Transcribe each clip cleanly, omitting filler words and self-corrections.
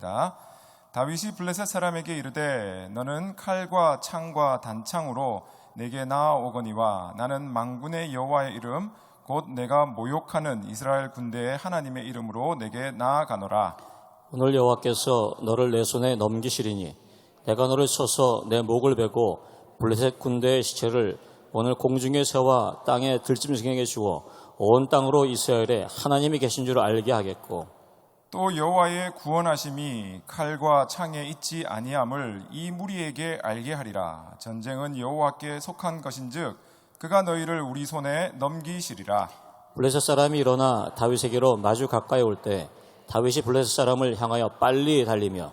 읽어보겠습니다. 다윗이 블레셋 사람에게 이르되 너는 칼과 창과 단창으로 내게 나아오거니와 나는 만군의 여호와의 이름 곧 내가 모욕하는 이스라엘 군대의 하나님의 이름으로 내게 나아가노라. 오늘 여호와께서 너를 내 손에 넘기시리니 내가 너를 쳐서 내 목을 베고 블레셋 군대의 시체를 오늘 공중의 새와 땅의 들짐승에게 주어 온 땅으로 이스라엘에 하나님이 계신 줄 알게 하겠고 또 여호와의 구원하심이 칼과 창에 있지 아니함을 이 무리에게 알게 하리라. 전쟁은 여호와께 속한 것인즉 그가 너희를 우리 손에 넘기시리라. 블레셋 사람이 일어나 다윗에게로 마주 가까이 올 때 다윗이 블레셋 사람을 향하여 빨리 달리며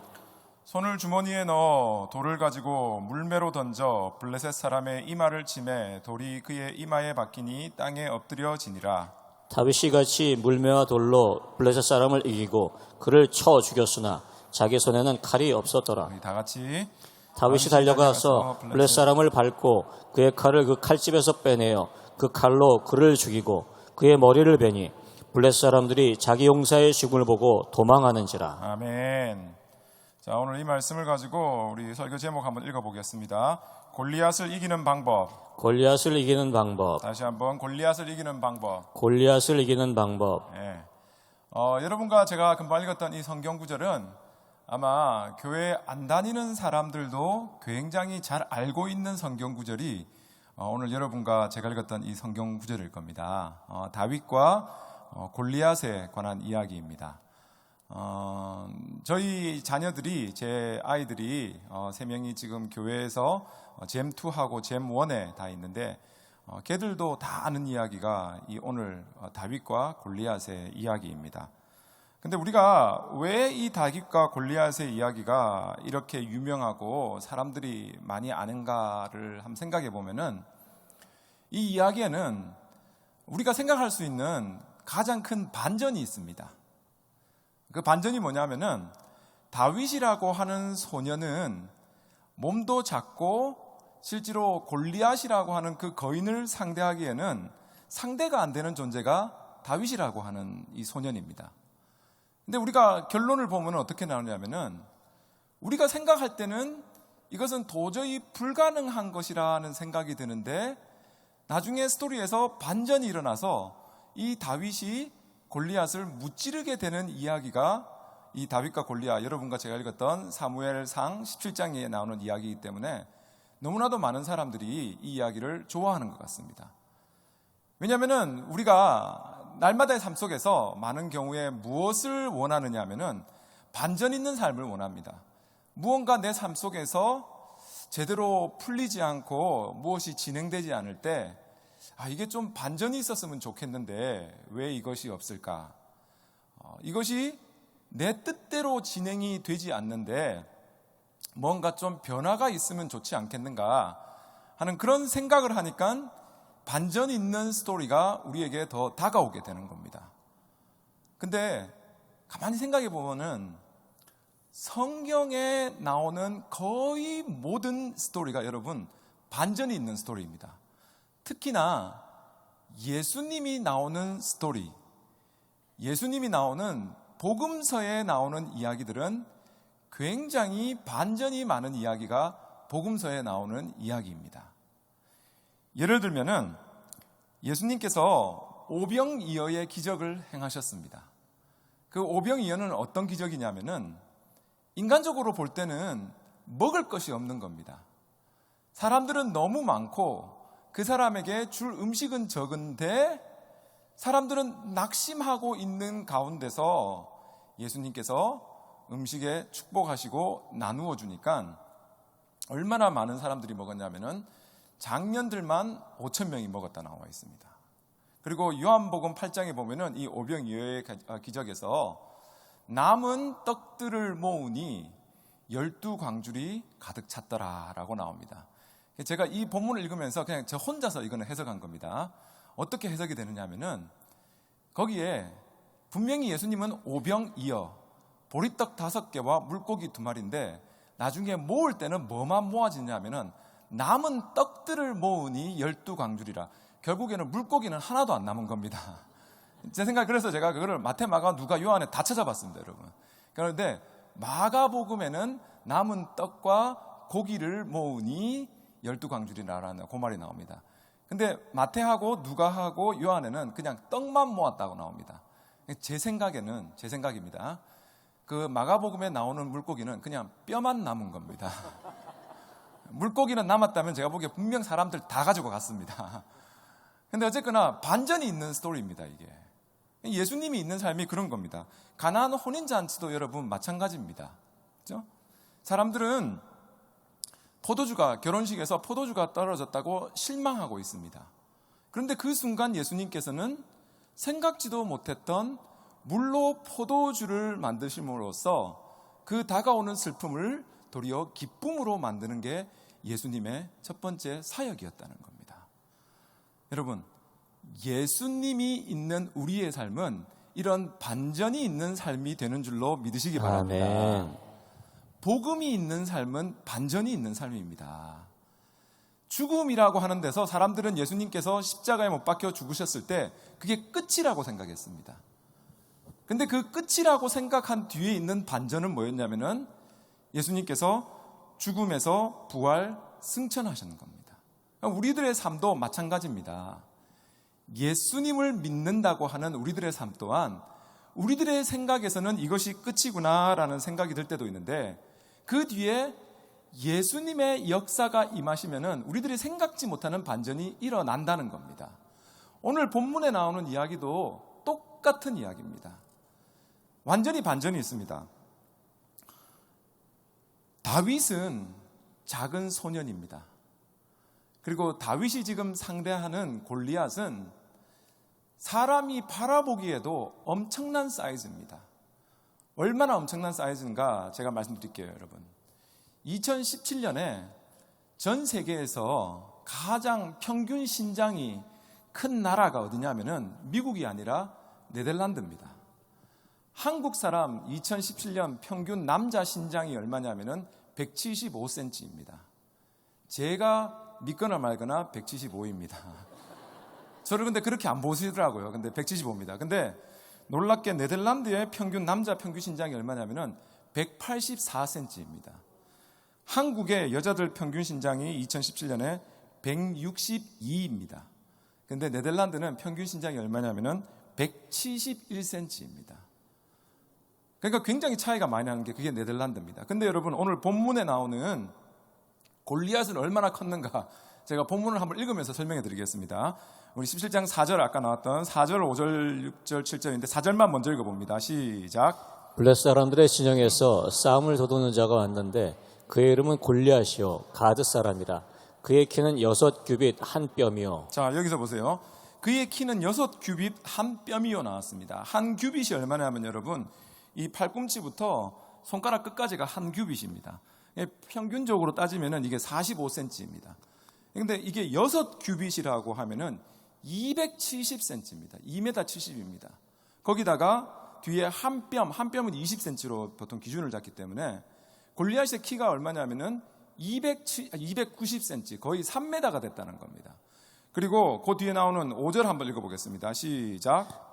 손을 주머니에 넣어 돌을 가지고 물매로 던져 블레셋 사람의 이마를 치매 돌이 그의 이마에 박히니 땅에 엎드려지니라. 다윗이 같이 물매와 돌로 블레셋 사람을 이기고 그를 쳐 죽였으나 자기 손에는 칼이 없었더라. 우리 다 같이 다윗이 달려가서 블레셋 사람을 밟고 그의 칼을 그 칼집에서 빼내어 그 칼로 그를 죽이고 그의 머리를 베니 블레셋 사람들이 자기 용사의 죽음을 보고 도망하는지라. 아멘. 자, 오늘 이 말씀을 가지고 우리 설교 제목 한번 읽어보겠습니다. 골리앗을 이기는 방법. 골리앗을 이기는 방법. 다시 한번 골리앗을 이기는 방법. 골리앗을 이기는 방법. 예. 여러분과 제가 금방 읽었던 이 성경 구절은 아마 교회 안 다니는 사람들도 굉장히 잘 알고 있는 성경 구절이 오늘 여러분과 제가 읽었던 이 성경 구절일 겁니다. 다윗과 골리앗에 관한 이야기입니다. 저희 자녀들이, 제 아이들이 3명이 지금 교회에서 잼2하고 잼1에 다 있는데 걔들도 다 아는 이야기가 이 오늘 다윗과 골리앗의 이야기입니다. 근데 우리가 왜 이 다윗과 골리앗의 이야기가 이렇게 유명하고 사람들이 많이 아는가를 한번 생각해 보면은 이 이야기에는 우리가 생각할 수 있는 가장 큰 반전이 있습니다. 그 반전이 뭐냐면은 다윗이라고 하는 소년은 몸도 작고 실제로 골리앗이라고 하는 그 거인을 상대하기에는 상대가 안 되는 존재가 다윗이라고 하는 이 소년입니다. 근데 우리가 결론을 보면 어떻게 나오냐면은 우리가 생각할 때는 이것은 도저히 불가능한 것이라는 생각이 드는데 나중에 스토리에서 반전이 일어나서 이 다윗이 골리앗을 무찌르게 되는 이야기가 이 다윗과 골리앗, 여러분과 제가 읽었던 사무엘상 17장에 나오는 이야기이기 때문에 너무나도 많은 사람들이 이 이야기를 좋아하는 것 같습니다. 왜냐하면 우리가 날마다의 삶 속에서 많은 경우에 무엇을 원하느냐 하면은 반전 있는 삶을 원합니다. 무언가 내 삶 속에서 제대로 풀리지 않고 무엇이 진행되지 않을 때 이게 좀 반전이 있었으면 좋겠는데 왜 이것이 없을까? 이것이 내 뜻대로 진행이 되지 않는데 뭔가 좀 변화가 있으면 좋지 않겠는가 하는 그런 생각을 하니까 반전 있는 스토리가 우리에게 더 다가오게 되는 겁니다. 근데 가만히 생각해 보면은 성경에 나오는 거의 모든 스토리가 여러분 반전이 있는 스토리입니다. 특히나 예수님이 나오는 스토리, 예수님이 나오는 복음서에 나오는 이야기들은 굉장히 반전이 많은 이야기가 복음서에 나오는 이야기입니다. 예를 들면은 예수님께서 오병이어의 기적을 행하셨습니다. 그 오병이어는 어떤 기적이냐면은 인간적으로 볼 때는 먹을 것이 없는 겁니다. 사람들은 너무 많고 그 사람에게 줄 음식은 적은데 사람들은 낙심하고 있는 가운데서 예수님께서 음식에 축복하시고 나누어 주니까 얼마나 많은 사람들이 먹었냐면은 장년들만 5,000명이 먹었다 나와 있습니다. 그리고 요한복음 8장에 보면은 이 오병이어의 기적에서 남은 떡들을 모으니 12광줄이 가득 찼더라라고 나옵니다. 제가 이 본문을 읽으면서 그냥 저 혼자서 이거는 해석한 겁니다. 어떻게 해석이 되느냐 하면은 거기에 분명히 예수님은 오병이어 보리떡 5개와 물고기 2마리인데 나중에 모을 때는 뭐만 모아지냐 하면은 남은 떡들을 모으니 12광줄이라. 결국에는 물고기는 하나도 안 남은 겁니다. 제 생각 그래서 제가 그거를 마태, 마가, 누가, 요한에 다 찾아봤습니다, 여러분. 그런데 마가복음에는 남은 떡과 고기를 모으니 12광줄이라는 그 말이 나옵니다. 근데 마태하고 누가하고 요한에는 그냥 떡만 모았다고 나옵니다. 제 생각입니다. 그 마가복음에 나오는 물고기는 그냥 뼈만 남은 겁니다. 물고기는 남았다면 제가 보기에 분명 사람들 다 가지고 갔습니다. 근데 어쨌거나 반전이 있는 스토리입니다, 이게. 예수님이 있는 삶이 그런 겁니다. 가나안 혼인잔치도 여러분 마찬가지입니다. 그렇죠? 사람들은 결혼식에서 포도주가 떨어졌다고 실망하고 있습니다. 그런데 그 순간 예수님께서는 생각지도 못했던 물로 포도주를 만드심으로써 그 다가오는 슬픔을 도리어 기쁨으로 만드는 게 예수님의 첫 번째 사역이었다는 겁니다. 여러분, 예수님이 있는 우리의 삶은 이런 반전이 있는 삶이 되는 줄로 믿으시기 바랍니다. 아멘. 복음이 있는 삶은 반전이 있는 삶입니다. 죽음이라고 하는 데서 사람들은 예수님께서 십자가에 못 박혀 죽으셨을 때 그게 끝이라고 생각했습니다. 근데 그 끝이라고 생각한 뒤에 있는 반전은 뭐였냐면은 예수님께서 죽음에서 부활 승천하시는 겁니다. 우리들의 삶도 마찬가지입니다. 예수님을 믿는다고 하는 우리들의 삶 또한 우리들의 생각에서는 이것이 끝이구나라는 생각이 들 때도 있는데 그 뒤에 예수님의 역사가 임하시면은 우리들이 생각지 못하는 반전이 일어난다는 겁니다. 오늘 본문에 나오는 이야기도 똑같은 이야기입니다. 완전히 반전이 있습니다. 다윗은 작은 소년입니다. 그리고 다윗이 지금 상대하는 골리앗은 사람이 바라보기에도 엄청난 사이즈입니다. 얼마나 엄청난 사이즈인가 제가 말씀드릴게요, 여러분. 2017년에 전 세계에서 가장 평균 신장이 큰 나라가 어디냐면은 미국이 아니라 네덜란드입니다. 한국 사람 2017년 평균 남자 신장이 얼마냐면은 175cm입니다. 제가 믿거나 말거나 175입니다. 저를 근데 그렇게 안 보시더라고요. 근데 175입니다. 근데 놀랍게 네덜란드의 남자 평균 신장이 얼마냐면은 184cm입니다. 한국의 여자들 평균 신장이 2017년에 162입니다. 근데 네덜란드는 평균 신장이 얼마냐면은 171cm입니다. 그러니까 굉장히 차이가 많이 나는 게 그게 네덜란드입니다. 근데 여러분, 오늘 본문에 나오는 골리앗은 얼마나 컸는가 제가 본문을 한번 읽으면서 설명해 드리겠습니다. 우리 17장 4절 아까 나왔던 4절, 5절, 6절, 7절인데 4절만 먼저 읽어봅니다. 시작. 블레 사람들의 진영에서 싸움을 도두는 자가 왔는데 그의 이름은 골리앗이요 가드 사람이라. 그의 키는 6규빗 한 뼘이요. 자, 여기서 보세요. 그의 키는 6규빗 한 뼘이요 나왔습니다. 한 규빗이 얼마냐면 여러분, 이 팔꿈치부터 손가락 끝까지가 한 규빗입니다. 평균적으로 따지면은 이게 45cm입니다. 근데 이게 6규빗이라고 하면은 270cm입니다. 2m 70입니다. 거기다가 뒤에 한 뼘은 20cm로 보통 기준을 잡기 때문에 골리앗의 키가 얼마냐면은 290cm, 거의 3m가 됐다는 겁니다. 그리고 그 뒤에 나오는 5절 한번 읽어보겠습니다. 시작.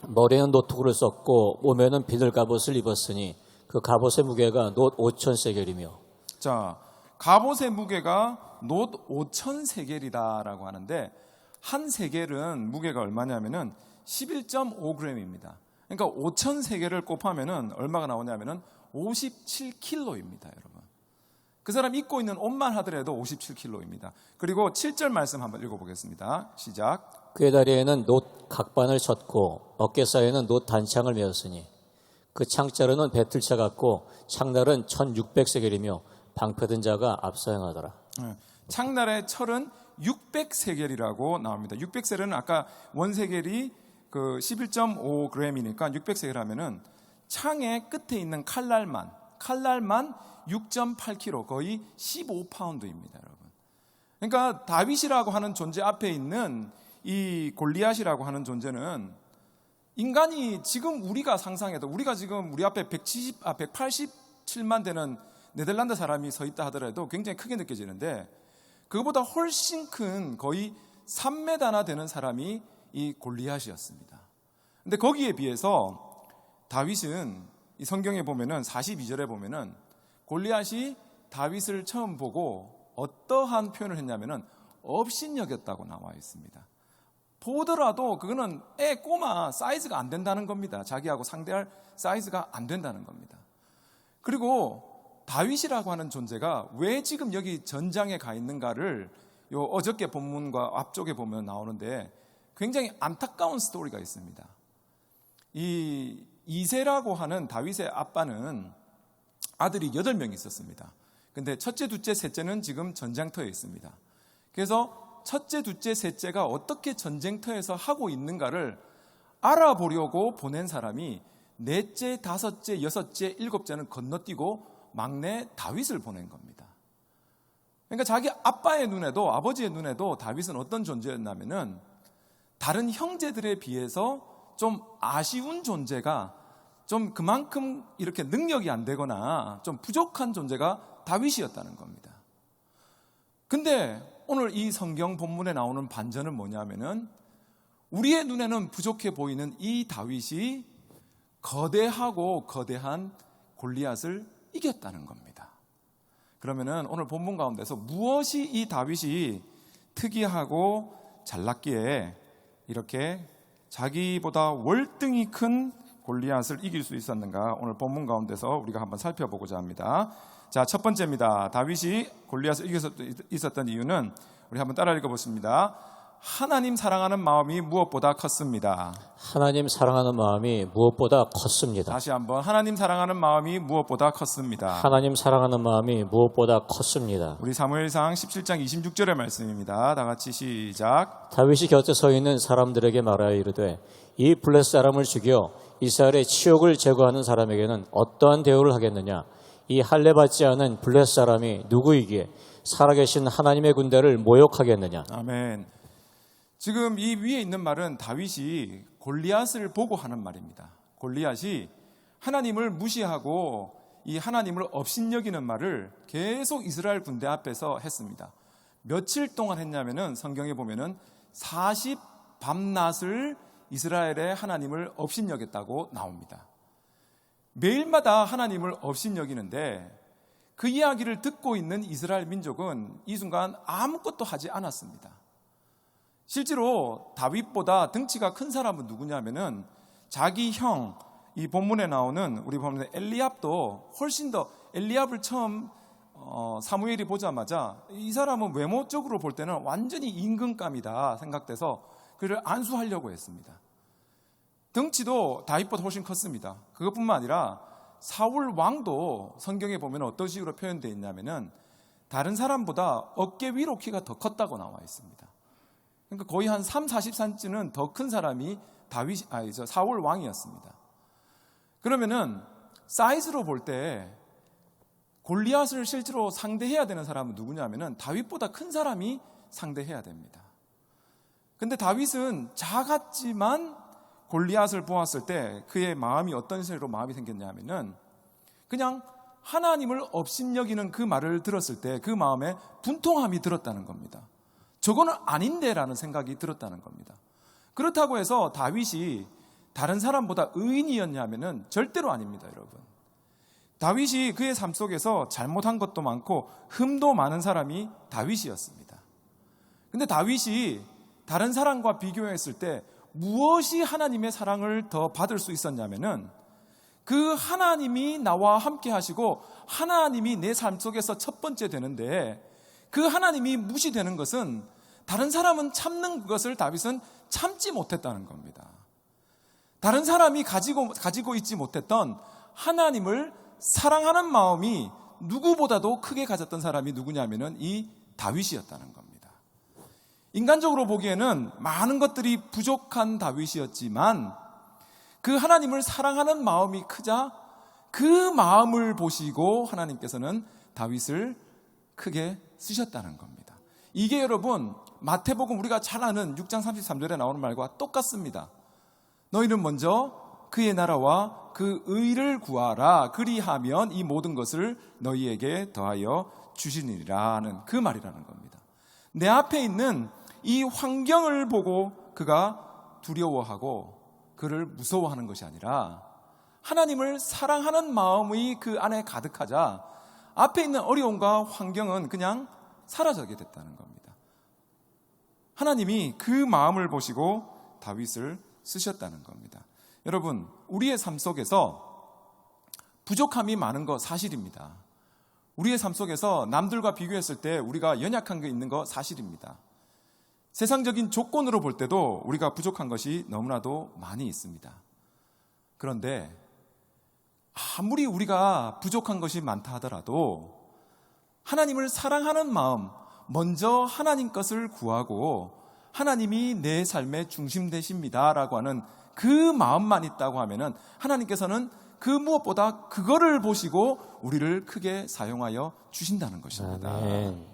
머리에는 노트구를 썼고 몸에는 비늘 갑옷을 입었으니 그 갑옷의 무게가 놋 5,000세겔이며. 자, 갑옷의 무게가 놋 5,000세겔이다라고 하는데 한 세겔은 무게가 얼마냐면은 11.5g입니다. 그러니까 5,000세겔을 곱하면은 얼마가 나오냐면은 57kg입니다, 여러분. 그 사람 입고 있는 옷만 하더라도 57kg입니다. 그리고 7절 말씀 한번 읽어보겠습니다. 시작. 그의 다리에는 놋 각반을 쳤고 어깨 사이에는 놋 단창을 메었으니 그 창자루는 배틀차 같고 창날은 1,600세겔이며 방패든 자가 앞서행하더라. 창날의 철은 600세겔이라고 나옵니다. 600세겔은 아까 원세겔이 그 11.5g이니까 600세겔 하면은 창의 끝에 있는 칼날만 6.8kg, 거의 15파운드입니다, 여러분. 그러니까 다윗이라고 하는 존재 앞에 있는 이 골리앗이라고 하는 존재는 인간이 지금 우리가 상상해도 우리가 지금 우리 앞에 187만 되는 네덜란드 사람이 서 있다 하더라도 굉장히 크게 느껴지는데 그거보다 훨씬 큰 거의 3m나 되는 사람이 이 골리앗이었습니다. 근데 거기에 비해서 다윗은 이 성경에 보면은 42절에 보면은 골리앗이 다윗을 처음 보고 어떠한 표현을 했냐면은 업신여겼다고 나와 있습니다. 보더라도 그거는 꼬마 사이즈가 안 된다는 겁니다. 자기하고 상대할 사이즈가 안 된다는 겁니다. 그리고 다윗이라고 하는 존재가 왜 지금 여기 전장에 가 있는가를 요 어저께 본문과 앞쪽에 보면 나오는데 굉장히 안타까운 스토리가 있습니다. 이 이새라고 하는 다윗의 아빠는 아들이 8명 있었습니다. 근데 첫째, 둘째, 셋째는 지금 전장터에 있습니다. 그래서 첫째, 둘째, 셋째가 어떻게 전쟁터에서 하고 있는가를 알아보려고 보낸 사람이 넷째, 다섯째, 여섯째, 일곱째는 건너뛰고 막내 다윗을 보낸 겁니다. 그러니까 자기 아빠의 눈에도, 아버지의 눈에도 다윗은 어떤 존재였냐면은 다른 형제들에 비해서 좀 아쉬운 존재가, 좀 그만큼 이렇게 능력이 안 되거나 좀 부족한 존재가 다윗이었다는 겁니다. 근데 오늘 이 성경 본문에 나오는 반전은 뭐냐면은 우리의 눈에는 부족해 보이는 이 다윗이 거대하고 거대한 골리앗을 이겼다는 겁니다. 그러면은 오늘 본문 가운데서 무엇이 이 다윗이 특이하고 잘났기에 이렇게 자기보다 월등히 큰 골리앗을 이길 수 있었는가, 오늘 본문 가운데서 우리가 한번 살펴보고자 합니다. 자, 첫 번째입니다. 다윗이 골리앗을 이길 수 있었던 이유는, 우리 한번 따라 읽어보십니다. 하나님 사랑하는 마음이 무엇보다 컸습니다. 하나님 사랑하는 마음이 무엇보다 컸습니다. 다시 한번, 하나님 사랑하는 마음이 무엇보다 컸습니다. 하나님 사랑하는 마음이 무엇보다 컸습니다. 우리 사무엘상 17장 26절의 말씀입니다. 다 같이 시작. 다윗이 곁에 서 있는 사람들에게 말하여 이르되 이 블레셋 사람을 죽여 이스라엘의 치욕을 제거하는 사람에게는 어떠한 대우를 하겠느냐? 이 할례 받지 않은 블레셋 사람이 누구이기에 살아계신 하나님의 군대를 모욕하겠느냐? 아멘. 지금 이 위에 있는 말은 다윗이 골리앗을 보고 하는 말입니다. 골리앗이 하나님을 무시하고 이 하나님을 업신여기는 말을 계속 이스라엘 군대 앞에서 했습니다. 며칠 동안 했냐면은 성경에 보면은 40 밤낮을 이스라엘의 하나님을 업신여겼다고 나옵니다. 매일마다 하나님을 업신여기는데 그 이야기를 듣고 있는 이스라엘 민족은 이 순간 아무것도 하지 않았습니다. 실제로 다윗보다 덩치가 큰 사람은 누구냐면은 자기 형, 이 본문에 나오는 우리 보면 엘리압도 훨씬 더, 엘리압을 처음 사무엘이 보자마자 이 사람은 외모적으로 볼 때는 완전히 임금감이다 생각돼서 그를 안수하려고 했습니다. 덩치도 다윗보다 훨씬 컸습니다. 그것뿐만 아니라 사울 왕도 성경에 보면 어떤 식으로 표현되어 있냐면은 다른 사람보다 어깨 위로 키가 더 컸다고 나와 있습니다. 그러니까 거의 한 30-40cm는 더 큰 사람이 사울 왕이었습니다. 그러면은 사이즈로 볼 때 골리앗을 실제로 상대해야 되는 사람은 누구냐면은 다윗보다 큰 사람이 상대해야 됩니다. 근데 다윗은 작았지만 골리앗을 보았을 때 그의 마음이 어떤 식으로 마음이 생겼냐면은 그냥 하나님을 업신여기는 그 말을 들었을 때 그 마음에 분통함이 들었다는 겁니다. 저거는 아닌데 라는 생각이 들었다는 겁니다. 그렇다고 해서 다윗이 다른 사람보다 의인이었냐면은 절대로 아닙니다, 여러분. 다윗이 그의 삶 속에서 잘못한 것도 많고 흠도 많은 사람이 다윗이었습니다. 근데 다윗이 다른 사람과 비교했을 때 무엇이 하나님의 사랑을 더 받을 수 있었냐면은 그 하나님이 나와 함께 하시고 하나님이 내 삶 속에서 첫 번째 되는데 그 하나님이 무시되는 것은 다른 사람은 참는 것을 다윗은 참지 못했다는 겁니다. 다른 사람이 가지고 있지 못했던 하나님을 사랑하는 마음이 누구보다도 크게 가졌던 사람이 누구냐면은 이 다윗이었다는 겁니다. 인간적으로 보기에는 많은 것들이 부족한 다윗이었지만 그 하나님을 사랑하는 마음이 크자 그 마음을 보시고 하나님께서는 다윗을 크게 쓰셨다는 겁니다. 이게 여러분 마태복음 우리가 잘 아는 6장 33절에 나오는 말과 똑같습니다. 너희는 먼저 그의 나라와 그 의를 구하라. 그리하면 이 모든 것을 너희에게 더하여 주시니라 하는 그 말이라는 겁니다. 내 앞에 있는 이 환경을 보고 그가 두려워하고 그를 무서워하는 것이 아니라 하나님을 사랑하는 마음이 그 안에 가득하자 앞에 있는 어려움과 환경은 그냥 사라지게 됐다는 겁니다. 하나님이 그 마음을 보시고 다윗을 쓰셨다는 겁니다. 여러분, 우리의 삶 속에서 부족함이 많은 거 사실입니다. 우리의 삶 속에서 남들과 비교했을 때 우리가 연약한 게 있는 거 사실입니다. 세상적인 조건으로 볼 때도 우리가 부족한 것이 너무나도 많이 있습니다. 그런데 아무리 우리가 부족한 것이 많다 하더라도 하나님을 사랑하는 마음, 먼저 하나님 것을 구하고 하나님이 내 삶의 중심 되십니다라고 하는 그 마음만 있다고 하면은 하나님께서는 그 무엇보다 그거를 보시고 우리를 크게 사용하여 주신다는 것입니다. 아멘.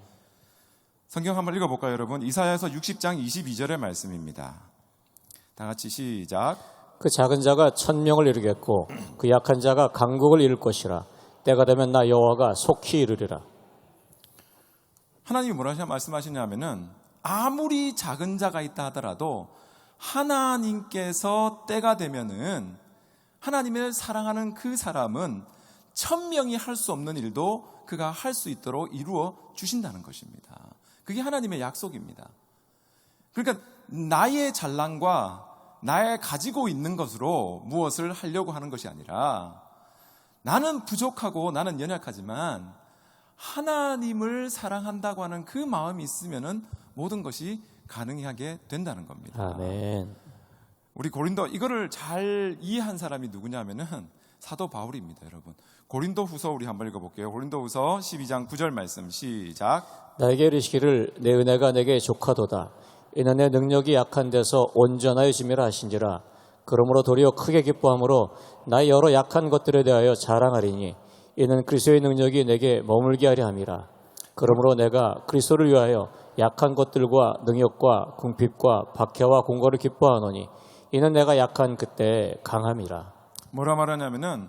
성경 한번 읽어볼까요, 여러분? 이사야서 60장 22절의 말씀입니다. 다 같이 시작. 그 작은 자가 1000명을 이루겠고 그 약한 자가 강국을 이룰 것이라. 때가 되면 나 여호와가 속히 이루리라. 하나님이 뭐라고 말씀하시냐면은 아무리 작은 자가 있다 하더라도 하나님께서 때가 되면은 하나님을 사랑하는 그 사람은 1000명이 할 수 없는 일도 그가 할 수 있도록 이루어 주신다는 것입니다. 그게 하나님의 약속입니다. 그러니까 나의 잘난과 나의 가지고 있는 것으로 무엇을 하려고 하는 것이 아니라 나는 부족하고 나는 연약하지만 하나님을 사랑한다고 하는 그 마음이 있으면은 모든 것이 가능하게 된다는 겁니다. 아멘. 우리 고린도 이거를 잘 이해한 사람이 누구냐면은 사도 바울입니다, 여러분. 고린도후서 우리 한번 읽어볼게요. 고린도후서 12장 9절 말씀 시작. 나에게 이르시기를 내 은혜가 내게 족하도다. 이는 내 능력이 약한 데서 온전하여 짐이라 하신지라. 그러므로 도리어 크게 기뻐함으로 나의 여러 약한 것들에 대하여 자랑하리니 이는 그리스도의 능력이 내게 머물게 하려 함이라. 그러므로 내가 그리스도를 위하여 약한 것들과 능력과 궁핍과 박해와 공고를 기뻐하노니 이는 내가 약한 그때 강함이라. 뭐라 말하냐면은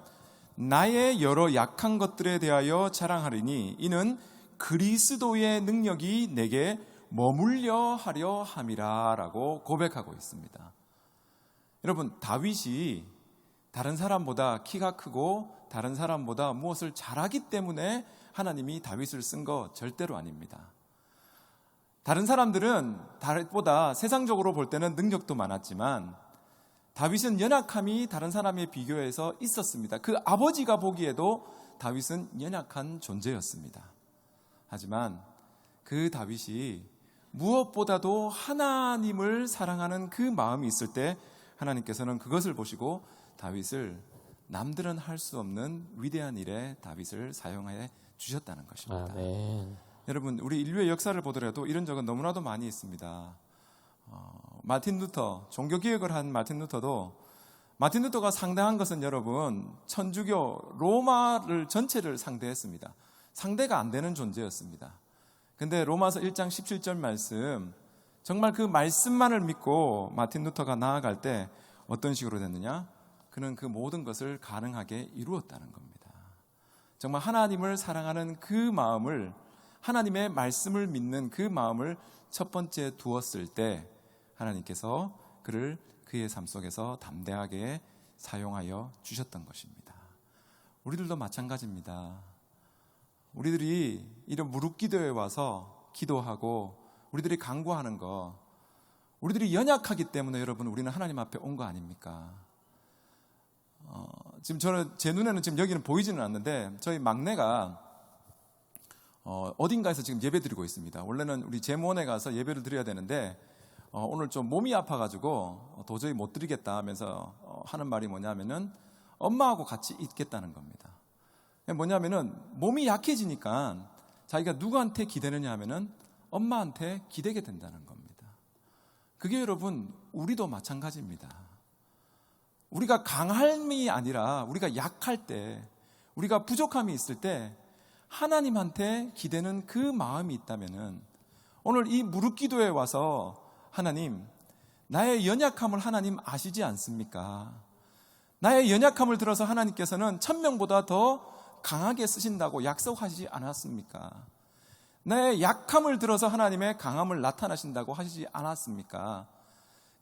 나의 여러 약한 것들에 대하여 자랑하리니 이는 그리스도의 능력이 내게 머물려 하려 함이라 라고 고백하고 있습니다. 여러분, 다윗이 다른 사람보다 키가 크고 다른 사람보다 무엇을 잘하기 때문에 하나님이 다윗을 쓴 거 절대로 아닙니다. 다른 사람들은 다윗보다 세상적으로 볼 때는 능력도 많았지만 다윗은 연약함이 다른 사람에 비교해서 있었습니다. 그 아버지가 보기에도 다윗은 연약한 존재였습니다. 하지만 그 다윗이 무엇보다도 하나님을 사랑하는 그 마음이 있을 때 하나님께서는 그것을 보시고 다윗을 남들은 할 수 없는 위대한 일에 다윗을 사용해 주셨다는 것입니다. 아멘. 여러분, 우리 인류의 역사를 보더라도 이런 적은 너무나도 많이 있습니다. 마틴 루터, 종교개혁을 한 마틴 루터가 상대한 것은 여러분, 천주교 로마를 전체를 상대했습니다. 상대가 안 되는 존재였습니다. 근데 로마서 1장 17절 말씀, 정말 그 말씀만을 믿고 마틴 루터가 나아갈 때 어떤 식으로 됐느냐? 그는 그 모든 것을 가능하게 이루었다는 겁니다. 정말 하나님을 사랑하는 그 마음을, 하나님의 말씀을 믿는 그 마음을 첫 번째 두었을 때 하나님께서 그를 그의 삶 속에서 담대하게 사용하여 주셨던 것입니다. 우리들도 마찬가지입니다. 우리들이 이런 무릎기도에 와서 기도하고 우리들이 간구하는 거, 우리들이 연약하기 때문에 여러분 우리는 하나님 앞에 온 거 아닙니까? 지금 저는 제 눈에는 지금 여기는 보이지는 않는데 저희 막내가 어딘가에서 지금 예배 드리고 있습니다. 원래는 우리 제모원에 가서 예배를 드려야 되는데 오늘 좀 몸이 아파가지고 도저히 못 드리겠다 하면서 하는 말이 뭐냐면은 엄마하고 같이 있겠다는 겁니다. 뭐냐면은 몸이 약해지니까 자기가 누구한테 기대느냐 하면은 엄마한테 기대게 된다는 겁니다. 그게 여러분 우리도 마찬가지입니다. 우리가 강함이 아니라 우리가 약할 때, 우리가 부족함이 있을 때 하나님한테 기대는 그 마음이 있다면은 오늘 이 무릎기도에 와서 하나님, 나의 연약함을 하나님 아시지 않습니까? 나의 연약함을 들어서 하나님께서는 1000명보다 더 강하게 쓰신다고 약속하시지 않았습니까? 나의 약함을 들어서 하나님의 강함을 나타나신다고 하시지 않았습니까?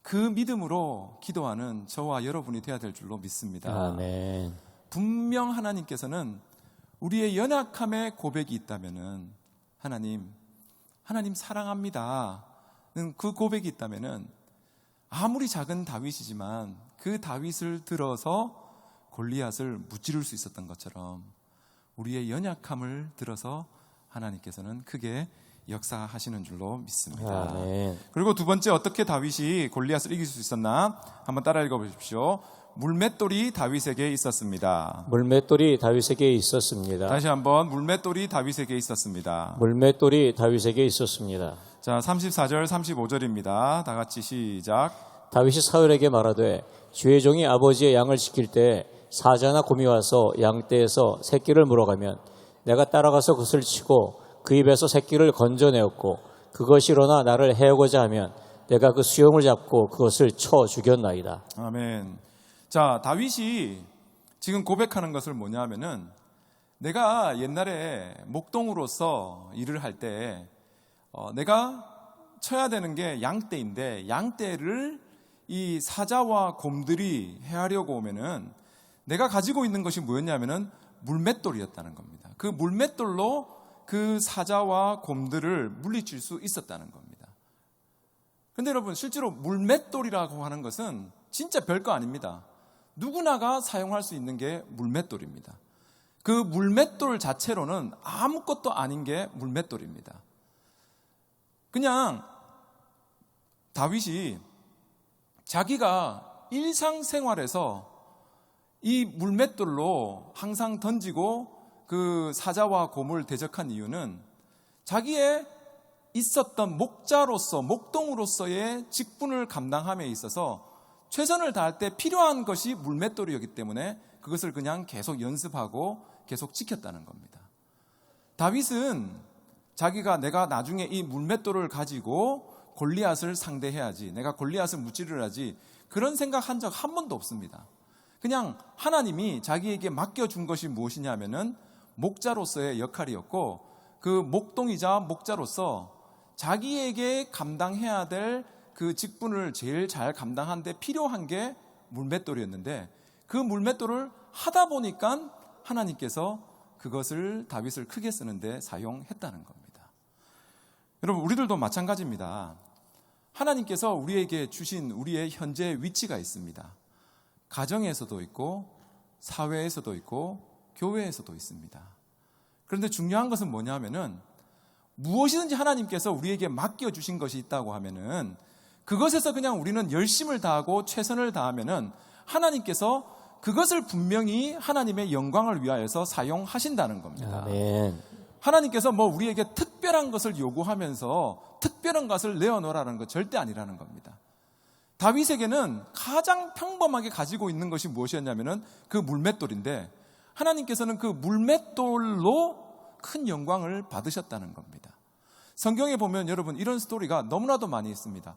그 믿음으로 기도하는 저와 여러분이 되어야 될 줄로 믿습니다. 아멘. 분명 하나님께서는 우리의 연약함의 고백이 있다면은 하나님 사랑합니다는 그 고백이 있다면은 아무리 작은 다윗이지만 그 다윗을 들어서 골리앗을 무찌를 수 있었던 것처럼 우리의 연약함을 들어서 하나님께서는 크게 역사하시는 줄로 믿습니다. 아멘. 그리고 두 번째, 어떻게 다윗이 골리앗을 이길 수 있었나 한번 따라 읽어보십시오. 물맷돌이 다윗에게 있었습니다. 물맷돌이 다윗에게 있었습니다. 다시 한번, 물맷돌이 다윗에게 있었습니다. 물맷돌이 다윗에게 있었습니다. 자, 34절 35절입니다. 다 같이 시작. 다윗이 사울에게 말하되 주의 종이 아버지의 양을 지킬 때 사자나 곰이 와서 양떼에서 새끼를 물어가면 내가 따라가서 그것을 치고 그 입에서 새끼를 건져내었고 그것이 일어나 나를 해오고자 하면 내가 그 수염을 잡고 그것을 쳐 죽였나이다. 아멘. 자, 다윗이 지금 고백하는 것을 뭐냐 하면은 내가 옛날에 목동으로서 일을 할 때 내가 쳐야 되는 게 양떼인데 양떼를 이 사자와 곰들이 해하려고 오면은 내가 가지고 있는 것이 뭐였냐면은 물맷돌이었다는 겁니다. 그 물맷돌로 그 사자와 곰들을 물리칠 수 있었다는 겁니다. 그런데 여러분, 실제로 물맷돌이라고 하는 것은 진짜 별거 아닙니다. 누구나가 사용할 수 있는 게 물맷돌입니다. 그 물맷돌 자체로는 아무것도 아닌 게 물맷돌입니다. 그냥 다윗이 자기가 일상생활에서 이 물맷돌로 항상 던지고 그 사자와 곰을 대적한 이유는 자기의 있었던 목자로서, 목동으로서의 직분을 감당함에 있어서 최선을 다할 때 필요한 것이 물맷돌이었기 때문에 그것을 그냥 계속 연습하고 계속 지켰다는 겁니다. 다윗은 자기가 내가 나중에 이 물맷돌을 가지고 골리앗을 상대해야지, 내가 골리앗을 무찌르야지, 그런 생각한 적 한 번도 없습니다. 그냥 하나님이 자기에게 맡겨준 것이 무엇이냐면은 목자로서의 역할이었고, 그 목동이자 목자로서 자기에게 감당해야 될 그 직분을 제일 잘 감당한 데 필요한 게 물맷돌이었는데, 그 물맷돌을 하다 보니까 하나님께서 그것을 다윗을 크게 쓰는데 사용했다는 겁니다. 여러분, 우리들도 마찬가지입니다. 하나님께서 우리에게 주신 우리의 현재 위치가 있습니다. 가정에서도 있고 사회에서도 있고 교회에서도 있습니다. 그런데 중요한 것은 뭐냐면은 무엇이든지 하나님께서 우리에게 맡겨주신 것이 있다고 하면은 그것에서 그냥 우리는 열심을 다하고 최선을 다하면은 하나님께서 그것을 분명히 하나님의 영광을 위하여서 사용하신다는 겁니다. 아멘. 하나님께서 뭐 우리에게 특별한 것을 요구하면서 특별한 것을 내어놓으라는 것 절대 아니라는 겁니다. 다윗에게는 가장 평범하게 가지고 있는 것이 무엇이었냐면은 그 물맷돌인데, 하나님께서는 그 물맷돌로 큰 영광을 받으셨다는 겁니다. 성경에 보면 여러분, 이런 스토리가 너무나도 많이 있습니다.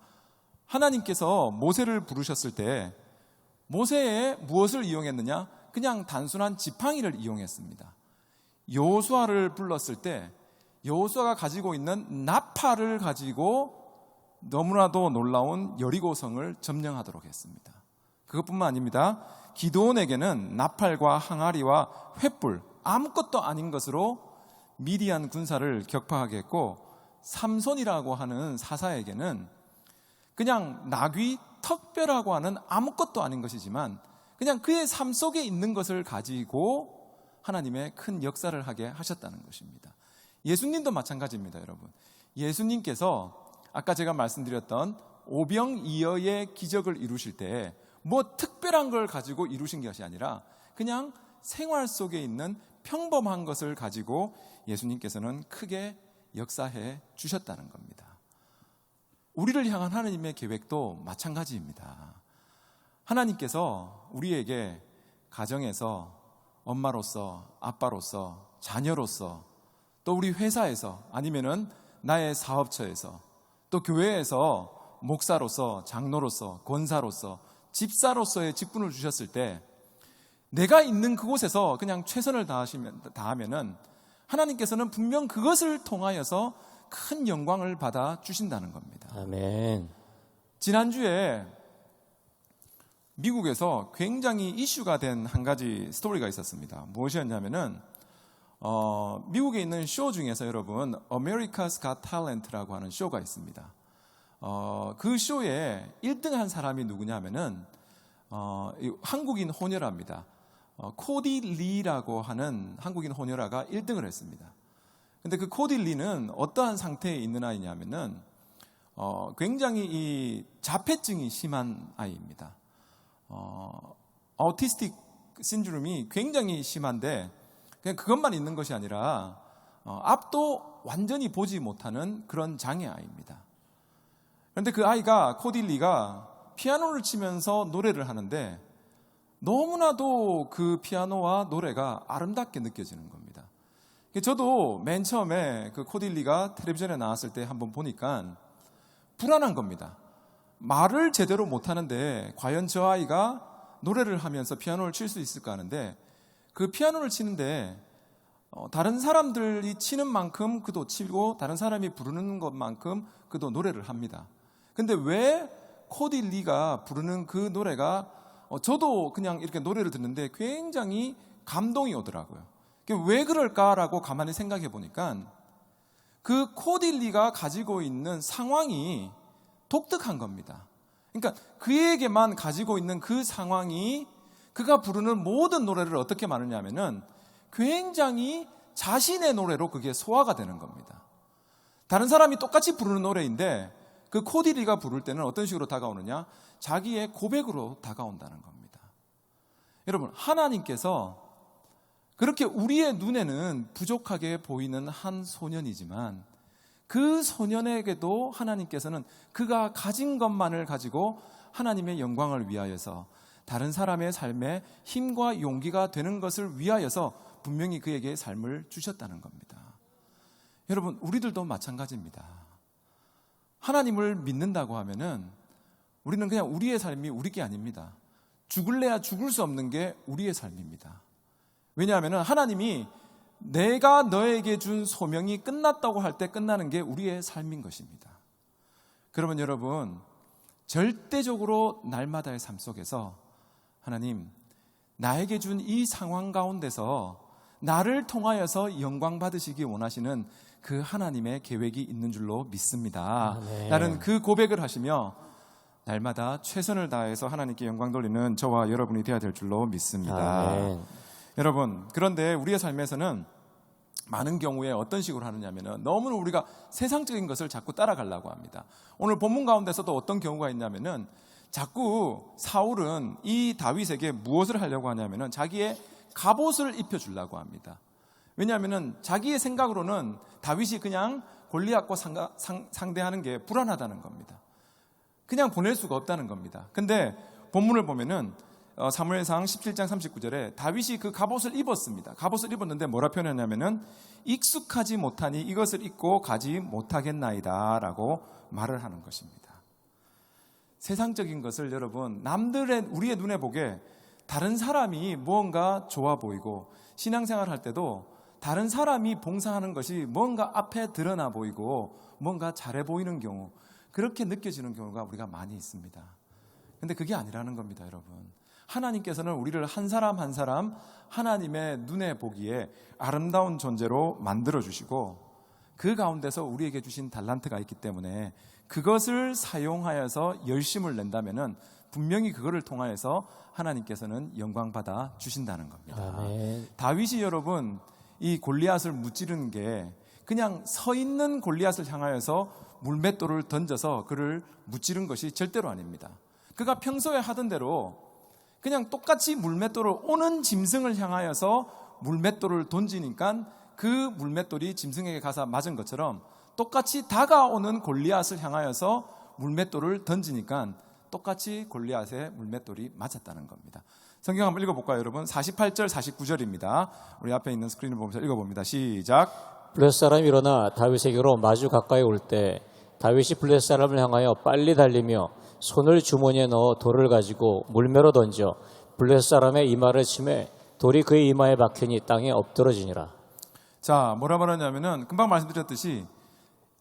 하나님께서 모세를 부르셨을 때 모세에 무엇을 이용했느냐? 그냥 단순한 지팡이를 이용했습니다. 여호수아를 불렀을 때 여호수아가 가지고 있는 나팔을 가지고 너무나도 놀라운 여리고성을 점령하도록 했습니다. 그것뿐만 아닙니다. 기드온에게는 나팔과 항아리와 횃불, 아무것도 아닌 것으로 미디안 군사를 격파하게 했고, 삼손이라고 하는 사사에게는 그냥 나귀 턱뼈라고 하는 아무것도 아닌 것이지만 그냥 그의 삶 속에 있는 것을 가지고 하나님의 큰 역사를 하게 하셨다는 것입니다. 예수님도 마찬가지입니다, 여러분. 예수님께서 아까 제가 말씀드렸던 오병이어의 기적을 이루실 때 뭐 특별한 걸 가지고 이루신 것이 아니라 그냥 생활 속에 있는 평범한 것을 가지고 예수님께서는 크게 역사해 주셨다는 겁니다. 우리를 향한 하나님의 계획도 마찬가지입니다. 하나님께서 우리에게 가정에서 엄마로서, 아빠로서, 자녀로서, 또 우리 회사에서, 아니면은 나의 사업처에서, 또 교회에서 목사로서, 장로로서, 권사로서, 집사로서의 직분을 주셨을 때 내가 있는 그곳에서 그냥 최선을 다하면은 하나님께서는 분명 그것을 통하여서 큰 영광을 받아 주신다는 겁니다. 아멘. 지난주에 미국에서 굉장히 이슈가 된 한 가지 스토리가 있었습니다. 무엇이었냐면은 미국에 있는 쇼 중에서 여러분 America's Got Talent라고 하는 쇼가 있습니다. 그 쇼에 1등한 사람이 누구냐면은 한국인 호녀라입니다. 코디 리라고 하는 한국인 호녀라가 1등을 했습니다. 근데 그 코디 리는 어떠한 상태에 있는 아이냐면은 굉장히 이 자폐증이 심한 아이입니다. 아우티스틱 신드롬이 굉장히 심한데 그냥 그것만 있는 것이 아니라 앞도 완전히 보지 못하는 그런 장애 아이입니다. 그런데 그 아이가 코딜리가 피아노를 치면서 노래를 하는데 너무나도 그 피아노와 노래가 아름답게 느껴지는 겁니다. 저도 맨 처음에 그 코딜리가 텔레비전에 나왔을 때 한번 보니까 불안한 겁니다. 말을 제대로 못하는데 과연 저 아이가 노래를 하면서 피아노를 칠 수 있을까 하는데 그 피아노를 치는데 다른 사람들이 치는 만큼 그도 치고 다른 사람이 부르는 것만큼 그도 노래를 합니다. 근데 왜 코딜리가 부르는 그 노래가 저도 그냥 이렇게 노래를 듣는데 굉장히 감동이 오더라고요. 왜 그럴까라고 가만히 생각해 보니까 그 코딜리가 가지고 있는 상황이 독특한 겁니다. 그러니까 그에게만 가지고 있는 그 상황이 그가 부르는 모든 노래를 어떻게 말하냐면은 굉장히 자신의 노래로 그게 소화가 되는 겁니다. 다른 사람이 똑같이 부르는 노래인데 그 코딜리가 부를 때는 어떤 식으로 다가오느냐? 자기의 고백으로 다가온다는 겁니다. 여러분, 하나님께서 그렇게 우리의 눈에는 부족하게 보이는 한 소년이지만 그 소년에게도 하나님께서는 그가 가진 것만을 가지고 하나님의 영광을 위하여서 다른 사람의 삶에 힘과 용기가 되는 것을 위하여서 분명히 그에게 삶을 주셨다는 겁니다. 여러분, 우리들도 마찬가지입니다. 하나님을 믿는다고 하면은 우리는 그냥 우리의 삶이 우리 게 아닙니다. 죽을래야 죽을 수 없는 게 우리의 삶입니다. 왜냐하면 하나님이 내가 너에게 준 소명이 끝났다고 할 때 끝나는 게 우리의 삶인 것입니다. 그러면 여러분, 절대적으로 날마다의 삶 속에서 하나님, 나에게 준 이 상황 가운데서 나를 통하여서 영광 받으시기 원하시는 그 하나님의 계획이 있는 줄로 믿습니다. 나는 그 고백을 하시며 날마다 최선을 다해서 하나님께 영광 돌리는 저와 여러분이 되어야 될 줄로 믿습니다. 여러분, 그런데 우리의 삶에서는 많은 경우에 어떤 식으로 하느냐면은 너무 우리가 세상적인 것을 자꾸 따라가려고 합니다. 오늘 본문 가운데서도 어떤 경우가 있냐면은 자꾸 사울은 이 다윗에게 무엇을 하려고 하냐면은 자기의 갑옷을 입혀주려고 합니다. 왜냐하면은 자기의 생각으로는 다윗이 그냥 골리앗과 상대하는 게 불안하다는 겁니다. 그냥 보낼 수가 없다는 겁니다. 근데 본문을 보면은 사무엘상 17장 39절에 다윗이 그 갑옷을 입었습니다. 갑옷을 입었는데 뭐라 표현했냐면은 익숙하지 못하니 이것을 입고 가지 못하겠나이다 라고 말을 하는 것입니다. 세상적인 것을 여러분, 우리의 눈에 보게 다른 사람이 무언가 좋아 보이고 신앙생활 할 때도 다른 사람이 봉사하는 것이 뭔가 앞에 드러나 보이고 뭔가 잘해 보이는 경우, 그렇게 느껴지는 경우가 우리가 많이 있습니다. 근데 그게 아니라는 겁니다, 여러분. 하나님께서는 우리를 한 사람 한 사람 하나님의 눈에 보기에 아름다운 존재로 만들어주시고 그 가운데서 우리에게 주신 달란트가 있기 때문에 그것을 사용하여서 열심을 낸다면은 분명히 그거를 통하여서 하나님께서는 영광받아 주신다는 겁니다. 다윗이 여러분 이 골리앗을 무찌르는 게 그냥 서 있는 골리앗을 향하여서 물맷돌을 던져서 그를 무찌른 것이 절대로 아닙니다. 그가 평소에 하던 대로 그냥 똑같이 물맷돌을 오는 짐승을 향하여서 물맷돌을 던지니까 그 물맷돌이 짐승에게 가서 맞은 것처럼 똑같이 다가오는 골리앗을 향하여서 물맷돌을 던지니까 똑같이 골리앗의 물맷돌이 맞았다는 겁니다. 성경 한번 읽어볼까요, 여러분? 48절, 49절입니다. 우리 앞에 있는 스크린을 보면서 읽어봅니다. 시작. 블레셋 사람이 일어나 다윗에게로 마주 가까이 올 때 다윗이 블레셋 사람을 향하여 빨리 달리며 손을 주머니에 넣어 돌을 가지고 물매로 던져 블레셋 사람의 이마를 치매 돌이 그의 이마에 박히니 땅에 엎드러지니라. 자, 뭐라 말하냐면은 금방 말씀드렸듯이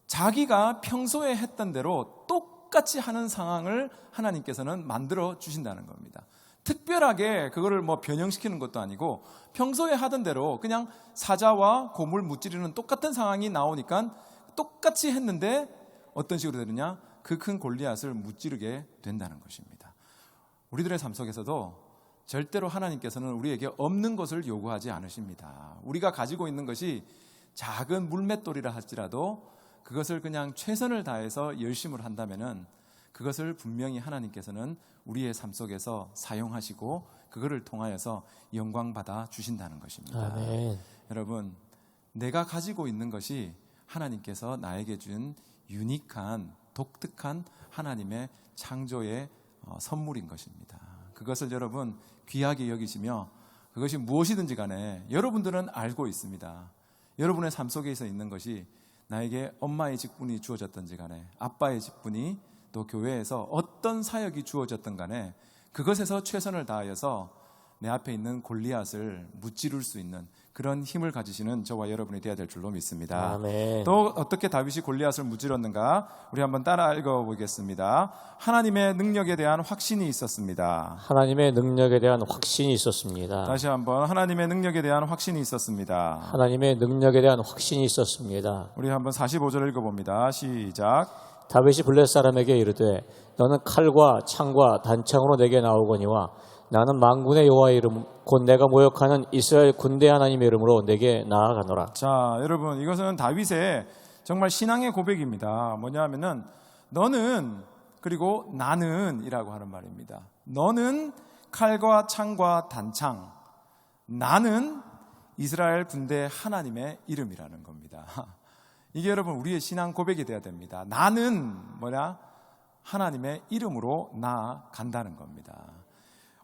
자기가 평소에 했던 대로 똑같이 하는 상황을 하나님께서는 만들어 주신다는 겁니다. 특별하게 그거를 변형시키는 것도 아니고 평소에 하던 대로 그냥 사자와 곰을 무찌르는 똑같은 상황이 나오니까 똑같이 했는데 어떤 식으로 되느냐? 그 큰 골리앗을 무찌르게 된다는 것입니다. 우리들의 삶 속에서도 절대로 하나님께서는 우리에게 없는 것을 요구하지 않으십니다. 우리가 가지고 있는 것이 작은 물맷돌이라 할지라도 그것을 그냥 최선을 다해서 열심을 한다면은 그것을 분명히 하나님께서는 우리의 삶 속에서 사용하시고 그거를 통하여서 영광 받아 주신다는 것입니다. 아멘. 여러분, 내가 가지고 있는 것이 하나님께서 나에게 준 유니크한 독특한 하나님의 창조의 선물인 것입니다. 그것을 여러분 귀하게 여기시며 그것이 무엇이든지 간에 여러분들은 알고 있습니다. 여러분의 삶 속에서 있는 것이 나에게 엄마의 직분이 주어졌든지 간에 아빠의 직분이 또 교회에서 어떤 사역이 주어졌든 간에 그것에서 최선을 다하여서 내 앞에 있는 골리앗을 무찌를 수 있는 그런 힘을 가지시는 저와 여러분이 되어야 될 줄로 믿습니다. 아멘. 또 어떻게 다윗이 골리앗을 무찌렀는가? 우리 한번 따라 읽어보겠습니다. 하나님의 능력에 대한 확신이 있었습니다. 하나님의 능력에 대한 확신이 있었습니다. 다시 한번 하나님의 능력에 대한 확신이 있었습니다. 하나님의 능력에 대한 확신이 있었습니다. 우리 한번 45절 읽어봅니다. 시작. 다윗이 블레셋 사람에게 이르되 너는 칼과 창과 단창으로 내게 나오거니와 나는 만군의 여호와의 이름 곧 내가 모욕하는 이스라엘 군대 하나님의 이름으로 내게 나아가노라. 자, 여러분, 이것은 다윗의 정말 신앙의 고백입니다. 뭐냐 하면은 너는 그리고 나는 이라고 하는 말입니다. 너는 칼과 창과 단창, 나는 이스라엘 군대 하나님의 이름이라는 겁니다. 이게 여러분 우리의 신앙 고백이 되어야 됩니다. 나는 뭐냐? 하나님의 이름으로 나아간다는 겁니다.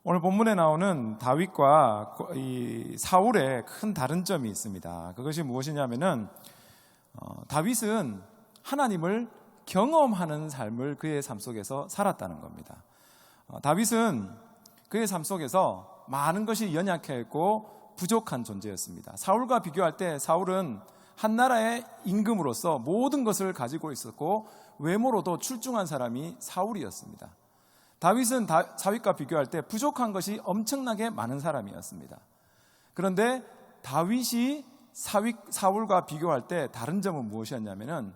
오늘 본문에 나오는 다윗과 이 사울의 큰 다른 점이 있습니다. 그것이 무엇이냐면은 다윗은 하나님을 경험하는 삶을 그의 삶 속에서 살았다는 겁니다. 다윗은 그의 삶 속에서 많은 것이 연약했고 부족한 존재였습니다. 사울과 비교할 때 사울은 한 나라의 임금으로서 모든 것을 가지고 있었고 외모로도 출중한 사람이 사울이었습니다. 다윗은 사윗과 비교할 때 부족한 것이 엄청나게 많은 사람이었습니다. 그런데 다윗이 사울과 비교할 때 다른 점은 무엇이었냐면은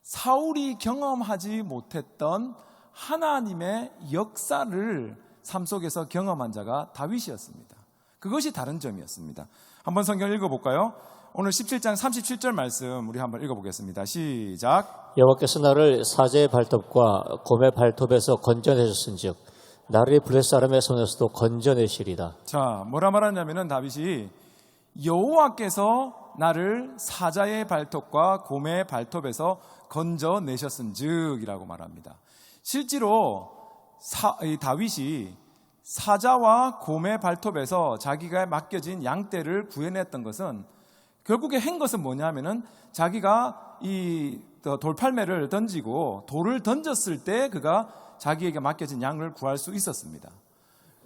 사울이 경험하지 못했던 하나님의 역사를 삶 속에서 경험한 자가 다윗이었습니다. 그것이 다른 점이었습니다. 한번 성경 읽어볼까요? 오늘 17장 37절 말씀 우리 한번 읽어보겠습니다. 시작. 여호와께서 나를 사자의 발톱과 곰의 발톱에서 건져내셨은즉 나를 블레셋 사람의 손에서도 건져내시리다. 자, 뭐라 말하냐면은 다윗이 여호와께서 나를 사자의 발톱과 곰의 발톱에서 건져내셨은즉이라고 말합니다. 실제로 다윗이 사자와 곰의 발톱에서 자기가 맡겨진 양떼를 구해냈던 것은 결국에 한 것은 뭐냐면은 자기가 이 돌팔매를 던지고 돌을 던졌을 때 그가 자기에게 맡겨진 양을 구할 수 있었습니다.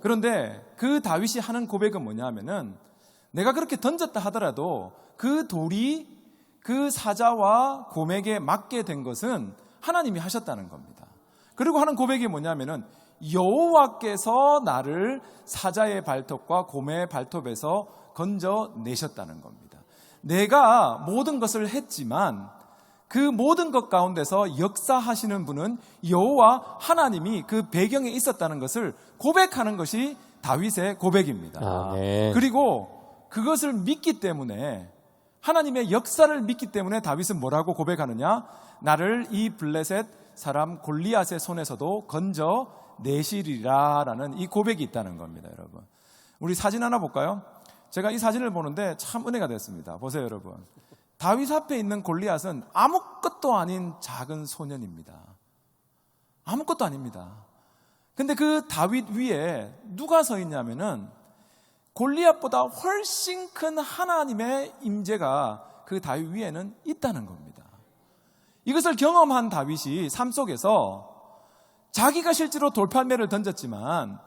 그런데 그 다윗이 하는 고백은 뭐냐면은 내가 그렇게 던졌다 하더라도 그 돌이 그 사자와 곰에게 맞게 된 것은 하나님이 하셨다는 겁니다. 그리고 하는 고백이 뭐냐면은 여호와께서 나를 사자의 발톱과 곰의 발톱에서 건져내셨다는 겁니다. 내가 모든 것을 했지만 그 모든 것 가운데서 역사하시는 분은 여호와 하나님이 그 배경에 있었다는 것을 고백하는 것이 다윗의 고백입니다. 아멘. 그리고 그것을 믿기 때문에 하나님의 역사를 믿기 때문에 다윗은 뭐라고 고백하느냐? 나를 이 블레셋 사람 골리앗의 손에서도 건져내시리라라는 이 고백이 있다는 겁니다. 여러분, 우리 사진 하나 볼까요? 제가 이 사진을 보는데 참 은혜가 됐습니다. 보세요, 여러분. 다윗 앞에 있는 골리앗은 아무것도 아닌 작은 소년입니다. 아무것도 아닙니다. 근데 그 다윗 위에 누가 서 있냐면은 골리앗보다 훨씬 큰 하나님의 임재가 그 다윗 위에는 있다는 겁니다. 이것을 경험한 다윗이 삶 속에서 자기가 실제로 돌팔매를 던졌지만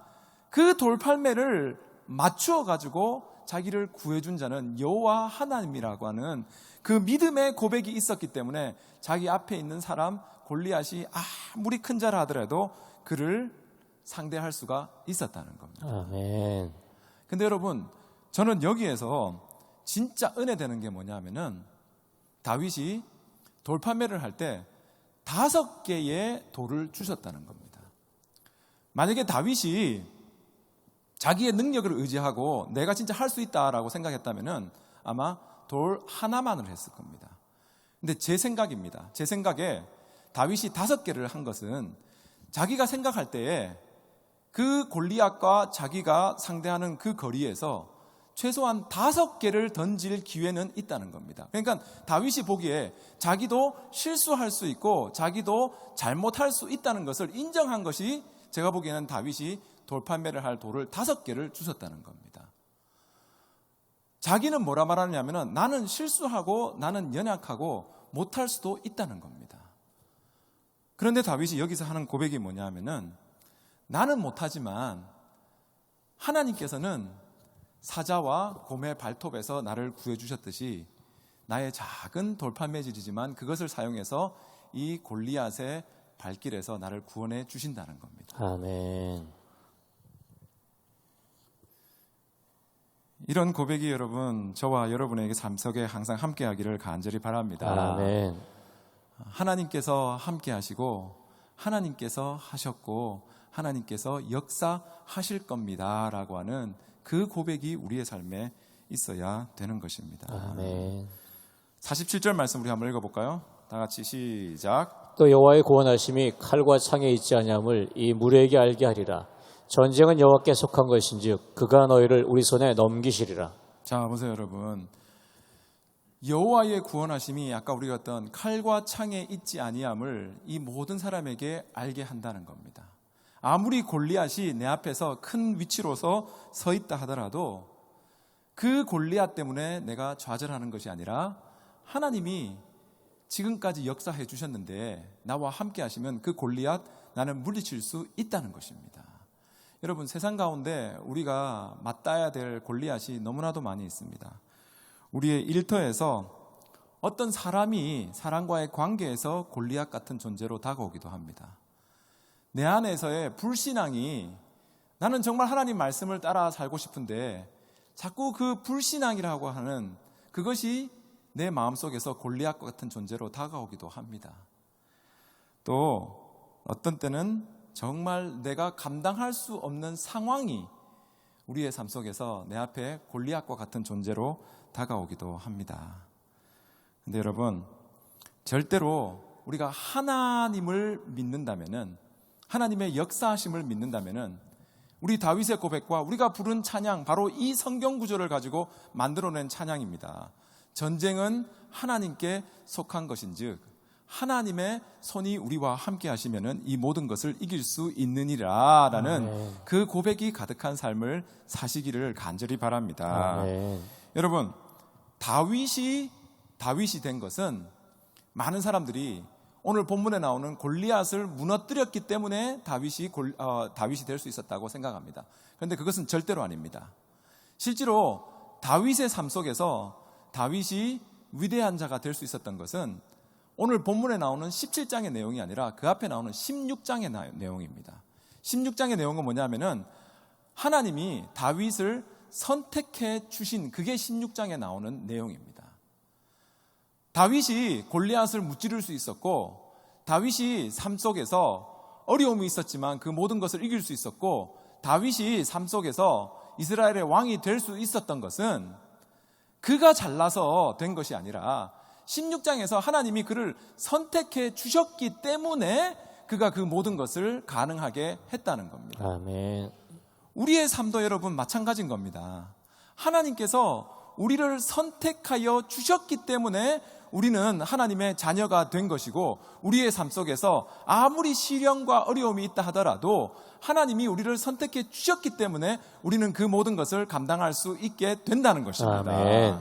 그 돌팔매를 맞추어 가지고 자기를 구해준 자는 여호와 하나님이라고 하는 그 믿음의 고백이 있었기 때문에 자기 앞에 있는 사람 골리앗이 아무리 큰 자라 하더라도 그를 상대할 수가 있었다는 겁니다. 아멘. 근데 여러분, 저는 여기에서 진짜 은혜되는 게 뭐냐면은 다윗이 돌판매를 할 때 5개의 돌을 주셨다는 겁니다. 만약에 다윗이 자기의 능력을 의지하고 내가 진짜 할 수 있다라고 생각했다면은 아마 돌 하나만을 했을 겁니다. 근데 제 생각입니다. 제 생각에 다윗이 5개를 한 것은 자기가 생각할 때에 그 골리앗과 자기가 상대하는 그 거리에서 최소한 5개를 던질 기회는 있다는 겁니다. 그러니까 다윗이 보기에 자기도 실수할 수 있고 자기도 잘못할 수 있다는 것을 인정한 것이 제가 보기에는 다윗이 돌판매를 할 돌을 5개를 주셨다는 겁니다. 자기는 뭐라 말하느냐면 나는 실수하고 나는 연약하고 못할 수도 있다는 겁니다. 그런데 다윗이 여기서 하는 고백이 뭐냐면은 나는 못하지만 하나님께서는 사자와 곰의 발톱에서 나를 구해주셨듯이 나의 작은 돌판매질이지만 그것을 사용해서 이 골리앗의 발길에서 나를 구원해 주신다는 겁니다. 아멘. 이런 고백이 여러분, 저와 여러분에게 삶 속에 항상 함께하기를 간절히 바랍니다. 아멘. 하나님께서 함께 하시고 하나님께서 하셨고 하나님께서 역사하실 겁니다 라고 하는 그 고백이 우리의 삶에 있어야 되는 것입니다. 아멘. 47절 말씀 우리 한번 읽어볼까요? 다 같이 시작. 또 여호와의 구원하심이 칼과 창에 있지 아니함을 이 무리에게 알게 하리라. 전쟁은 여호와께 속한 것인즉 그가 너희를 우리 손에 넘기시리라. 자, 보세요 여러분. 여호와의 구원하심이 아까 우리가 어떤 칼과 창에 있지 아니함을 이 모든 사람에게 알게 한다는 겁니다. 아무리 골리앗이 내 앞에서 큰 위치로서 서 있다 하더라도 그 골리앗 때문에 내가 좌절하는 것이 아니라 하나님이 지금까지 역사해 주셨는데 나와 함께 하시면 그 골리앗 나는 물리칠 수 있다는 것입니다. 여러분, 세상 가운데 우리가 맞닿아야 될 골리앗이 너무나도 많이 있습니다. 우리의 일터에서 어떤 사람이 사람과의 관계에서 골리앗 같은 존재로 다가오기도 합니다. 내 안에서의 불신앙이 나는 정말 하나님 말씀을 따라 살고 싶은데 자꾸 그 불신앙이라고 하는 그것이 내 마음속에서 골리앗과 같은 존재로 다가오기도 합니다. 또 어떤 때는 정말 내가 감당할 수 없는 상황이 우리의 삶 속에서 내 앞에 골리앗과 같은 존재로 다가오기도 합니다. 근데 여러분, 절대로 우리가 하나님을 믿는다면은, 하나님의 역사하심을 믿는다면은 우리 다윗의 고백과 우리가 부른 찬양, 바로 이 성경 구절을 가지고 만들어낸 찬양입니다. 전쟁은 하나님께 속한 것인즉 하나님의 손이 우리와 함께 하시면은 이 모든 것을 이길 수 있느니라 라는 그 고백이 가득한 삶을 사시기를 간절히 바랍니다. 여러분, 다윗이 된 것은 많은 사람들이 오늘 본문에 나오는 골리앗을 무너뜨렸기 때문에 다윗이 될 수 있었다고 생각합니다. 그런데 그것은 절대로 아닙니다. 실제로 다윗의 삶 속에서 다윗이 위대한 자가 될 수 있었던 것은 오늘 본문에 나오는 17장의 내용이 아니라 그 앞에 나오는 16장의 내용입니다. 16장의 내용은 뭐냐면은 하나님이 다윗을 선택해 주신, 그게 16장에 나오는 내용입니다. 다윗이 골리앗을 무찌를 수 있었고, 다윗이 삶 속에서 어려움이 있었지만 그 모든 것을 이길 수 있었고, 다윗이 삶 속에서 이스라엘의 왕이 될 수 있었던 것은 그가 잘나서 된 것이 아니라 16장에서 하나님이 그를 선택해 주셨기 때문에 그가 그 모든 것을 가능하게 했다는 겁니다. 아멘. 우리의 삶도 여러분 마찬가지인 겁니다. 하나님께서 우리를 선택하여 주셨기 때문에 우리는 하나님의 자녀가 된 것이고, 우리의 삶 속에서 아무리 시련과 어려움이 있다 하더라도 하나님이 우리를 선택해 주셨기 때문에 우리는 그 모든 것을 감당할 수 있게 된다는 것입니다. 아멘.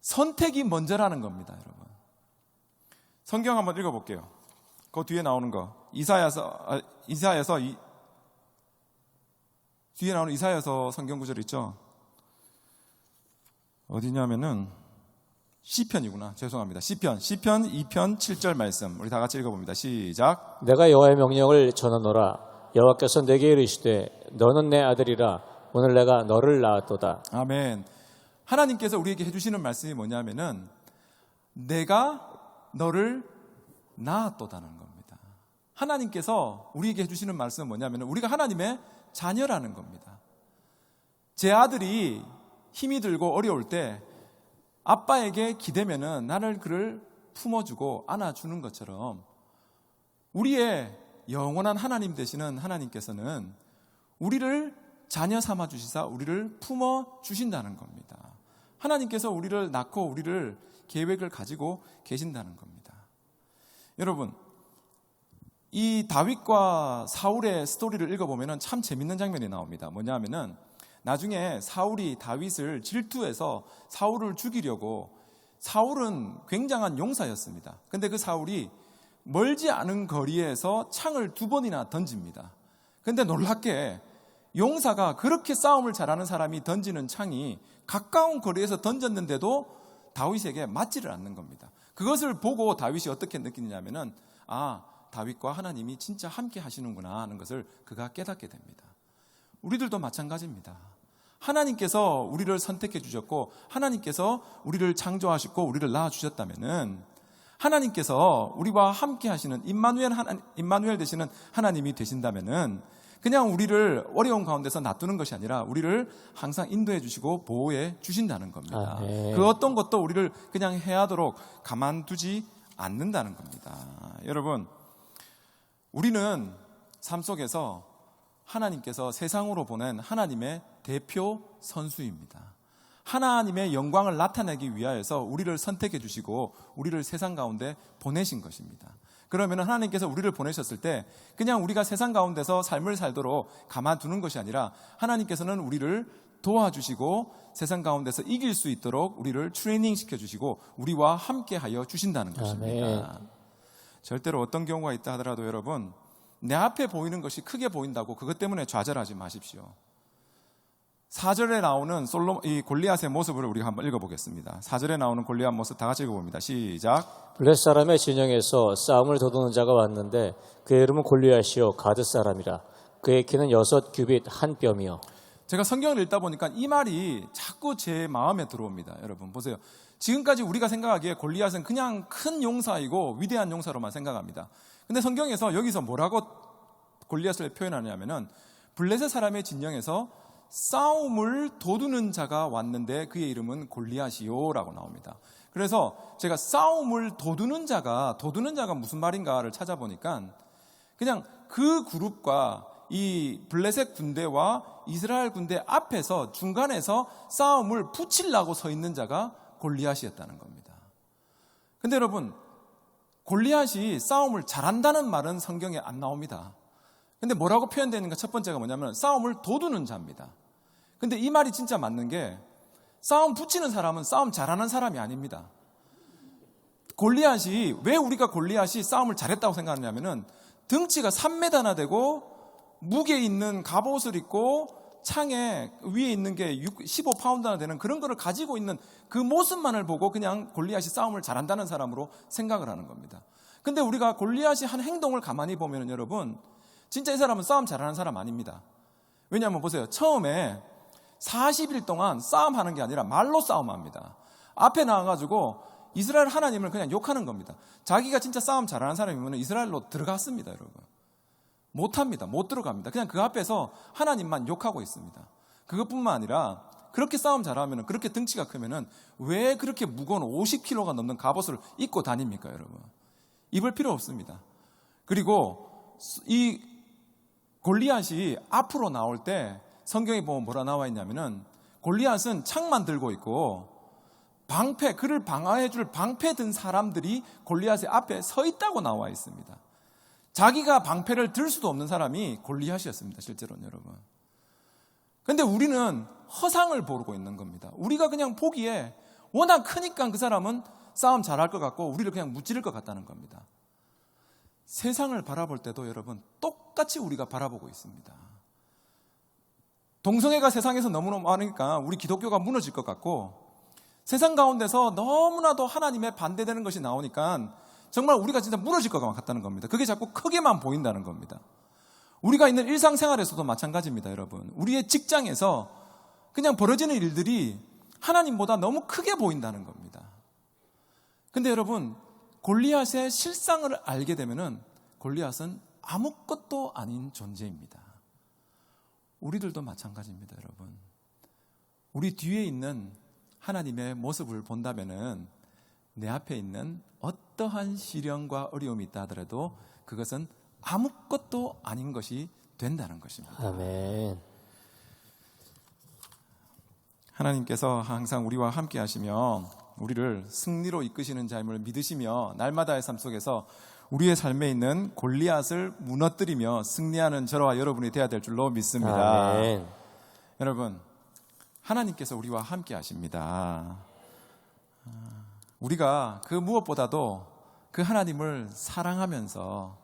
선택이 먼저라는 겁니다, 여러분. 성경 한번 읽어볼게요. 그 뒤에 나오는 거, 뒤에 나오는 이사야서 성경 구절 있죠? 어디냐면은 시편이구나. 죄송합니다. 시편 2편 7절 말씀 우리 다 같이 읽어봅니다. 시작. 내가 여호와의 명령을 전하노라. 여호와께서 내게 이르시되 너는 내 아들이라. 오늘 내가 너를 낳았도다. 아멘. 하나님께서 우리에게 해주시는 말씀이 뭐냐면은 내가 너를 낳았도다는 겁니다. 하나님께서 우리에게 해주시는 말씀은 뭐냐면은 우리가 하나님의 자녀라는 겁니다. 제 아들이 힘이 들고 어려울 때 아빠에게 기대면은 나를 그를 품어주고 안아주는 것처럼 우리의 영원한 하나님 되시는 하나님께서는 우리를 자녀 삼아 주시사 우리를 품어 주신다는 겁니다. 하나님께서 우리를 낳고 우리를 계획을 가지고 계신다는 겁니다. 여러분, 이 다윗과 사울의 스토리를 읽어보면 참 재밌는 장면이 나옵니다. 뭐냐 하면은 나중에 사울이 다윗을 질투해서 사울을 죽이려고, 사울은 굉장한 용사였습니다. 근데 그 사울이 멀지 않은 거리에서 창을 2번이나 던집니다. 근데 놀랍게 용사가 그렇게 싸움을 잘하는 사람이 던지는 창이 가까운 거리에서 던졌는데도 다윗에게 맞지를 않는 겁니다. 그것을 보고 다윗이 어떻게 느끼냐면은 다윗과 하나님이 진짜 함께 하시는구나 하는 것을 그가 깨닫게 됩니다. 우리들도 마찬가지입니다. 하나님께서 우리를 선택해 주셨고 하나님께서 우리를 창조하셨고 우리를 낳아 주셨다면은 하나님께서 우리와 함께 하시는 임마누엘 되시는 하나님이 되신다면은 그냥 우리를 어려운 가운데서 놔두는 것이 아니라 우리를 항상 인도해 주시고 보호해 주신다는 겁니다. 그 어떤 것도 우리를 그냥 해하도록 가만두지 않는다는 겁니다. 여러분, 우리는 삶 속에서 하나님께서 세상으로 보낸 하나님의 대표 선수입니다. 하나님의 영광을 나타내기 위하여서 우리를 선택해 주시고 우리를 세상 가운데 보내신 것입니다. 그러면 하나님께서 우리를 보내셨을 때 그냥 우리가 세상 가운데서 삶을 살도록 가만두는 것이 아니라 하나님께서는 우리를 도와주시고 세상 가운데서 이길 수 있도록 우리를 트레이닝 시켜주시고 우리와 함께 하여 주신다는 것입니다. 절대로 어떤 경우가 있다 하더라도 여러분, 내 앞에 보이는 것이 크게 보인다고 그것 때문에 좌절하지 마십시오. 4절에 나오는 이 골리앗의 모습을 우리가 한번 읽어보겠습니다. 4절에 나오는 골리앗 모습 다 같이 읽어봅니다. 시작. 블레 사람의 진영에서 싸움을 도두는 자가 왔는데 그의 이름은 골리앗이요 가드 사람이라. 그의 키는 6규빗 한 뼘이요. 제가 성경을 읽다 보니까 이 말이 자꾸 제 마음에 들어옵니다. 여러분 보세요. 지금까지 우리가 생각하기에 골리앗은 그냥 큰 용사이고 위대한 용사로만 생각합니다. 근데 성경에서 여기서 뭐라고 골리앗을 표현하냐면은 블레셋 사람의 진영에서 싸움을 도두는 자가 왔는데 그의 이름은 골리앗이요라고 나옵니다. 그래서 제가 싸움을 도두는 자가 무슨 말인가를 찾아보니까 그냥 그 그룹과 이 블레셋 군대와 이스라엘 군대 앞에서 중간에서 싸움을 붙이려고 서 있는 자가 골리앗이었다는 겁니다. 근데 여러분, 골리앗이 싸움을 잘한다는 말은 성경에 안 나옵니다. 근데 뭐라고 표현되는가? 첫 번째가 뭐냐면 싸움을 도두는 자입니다. 근데 이 말이 진짜 맞는 게 싸움 붙이는 사람은 싸움 잘하는 사람이 아닙니다. 골리앗이, 왜 우리가 골리앗이 싸움을 잘했다고 생각하냐면은 등치가 3m나 되고 무게 있는 갑옷을 입고 창에 위에 있는 게 15파운드나 되는 그런 거를 가지고 있는 그 모습만을 보고 그냥 골리앗이 싸움을 잘한다는 사람으로 생각을 하는 겁니다. 근데 우리가 골리앗이 한 행동을 가만히 보면 여러분, 진짜 이 사람은 싸움 잘하는 사람 아닙니다. 왜냐하면 보세요. 처음에 40일 동안 싸움하는 게 아니라 말로 싸움합니다. 앞에 나와가지고 이스라엘 하나님을 그냥 욕하는 겁니다. 자기가 진짜 싸움 잘하는 사람이면 이스라엘로 들어갔습니다, 여러분. 못합니다. 못 들어갑니다. 그냥 그 앞에서 하나님만 욕하고 있습니다. 그것뿐만 아니라 그렇게 싸움 잘하면, 그렇게 등치가 크면은 왜 그렇게 무거운 50kg가 넘는 갑옷을 입고 다닙니까, 여러분? 입을 필요 없습니다. 그리고 이 골리앗이 앞으로 나올 때 성경에 보면 뭐라 나와 있냐면은 골리앗은 창만 들고 있고 방패, 그를 방어해 줄 방패 든 사람들이 골리앗의 앞에 서 있다고 나와 있습니다. 자기가 방패를 들 수도 없는 사람이 골리앗이었습니다, 실제로는 여러분. 근데 우리는 허상을 보고 있는 겁니다. 우리가 그냥 보기에 워낙 크니까 그 사람은 싸움 잘할 것 같고 우리를 그냥 무찌를 것 같다는 겁니다. 세상을 바라볼 때도 여러분 똑같이 우리가 바라보고 있습니다. 동성애가 세상에서 너무너무 많으니까 우리 기독교가 무너질 것 같고, 세상 가운데서 너무나도 하나님의 반대되는 것이 나오니까 정말 우리가 진짜 무너질 것 같다는 겁니다. 그게 자꾸 크게만 보인다는 겁니다. 우리가 있는 일상생활에서도 마찬가지입니다, 여러분. 우리의 직장에서 그냥 벌어지는 일들이 하나님보다 너무 크게 보인다는 겁니다. 근데 여러분, 골리앗의 실상을 알게 되면은 골리앗은 아무것도 아닌 존재입니다. 우리들도 마찬가지입니다, 여러분. 우리 뒤에 있는 하나님의 모습을 본다면은 내 앞에 있는 어떠한 시련과 어려움이 있다 하더라도 그것은 아무것도 아닌 것이 된다는 것입니다. 아멘. 하나님께서 항상 우리와 함께 하시며 우리를 승리로 이끄시는 자임을 믿으시며 날마다의 삶 속에서 우리의 삶에 있는 골리앗을 무너뜨리며 승리하는 저와 여러분이 되어야 될 줄로 믿습니다. 아멘. 여러분, 하나님께서 우리와 함께 하십니다. 우리가 그 무엇보다도 그 하나님을 사랑하면서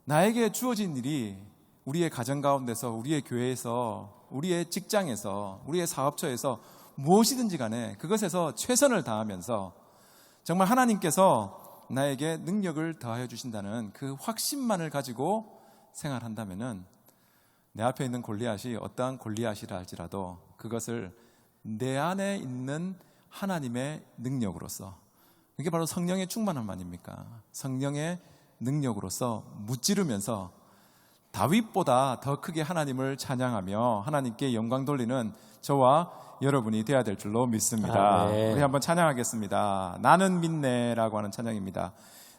나에게 주어진 일이 우리의 가정 가운데서, 우리의 교회에서, 우리의 직장에서, 우리의 사업처에서 무엇이든지 간에 그것에서 최선을 다하면서 정말 하나님께서 나에게 능력을 더하여 주신다는 그 확신만을 가지고 생활한다면은 내 앞에 있는 골리앗이 어떠한 골리앗이라 할지라도 그것을 내 안에 있는 하나님의 능력으로서, 이게 바로 성령의 충만함 아닙니까? 성령의 능력으로서 무찌르면서 다윗보다 더 크게 하나님을 찬양하며 하나님께 영광 돌리는 저와 여러분이 되어야 될 줄로 믿습니다. 아멘. 우리 한번 찬양하겠습니다. 나는 믿네라고 하는 찬양입니다.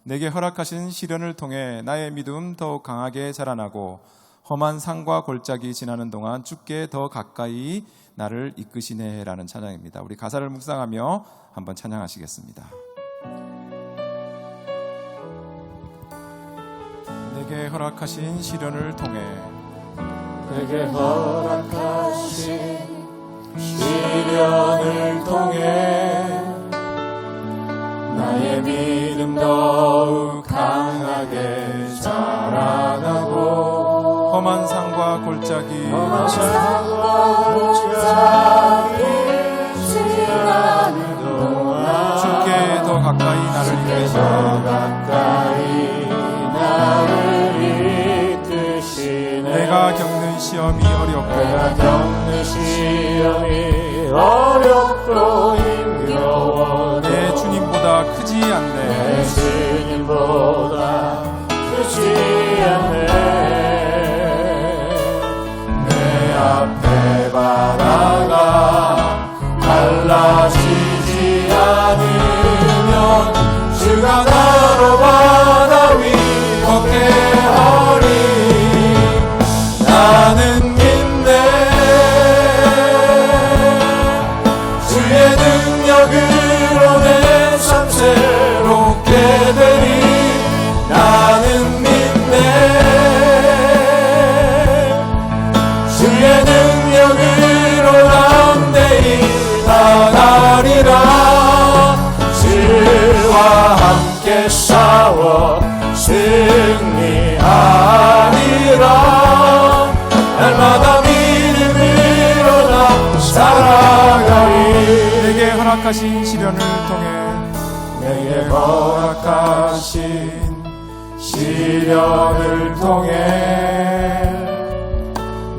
내게 허락하신 시련을 통해 나의 믿음 더욱 강하게 자라나고 험한 산과 골짜기 지나는 동안 주께 더 가까이 나를 이끄시네라는 찬양입니다. 우리 가사를 묵상하며 한번 찬양하시겠습니다. 내게 허락하신 시련을 통해 내게 허락하신 시련을 통해 나의 믿음 더욱 강하게 자라나고 험한 산과 골짜기 지나는 동안 주께 더 가까이 나를 이끄시네. 내가 겪는 시험이 어렵고 힘겨워 내 주님보다 크지 않네. 내 주님보다 크지 않네. 내 앞에 바다가 갈라지지 않으면 주가 나로 바다 위 걷게 하리. 나는 믿네. 주의 능력으로 내 삶 새롭게 되리. 나는 믿네. 주의 능력으로 난 내일 나가리라. 주와 함께 싸워 승리하리라. 날마다 믿음으로 나 살아가리. 내게 허락하신 시련을 통해 내게 허락하신 시련을 통해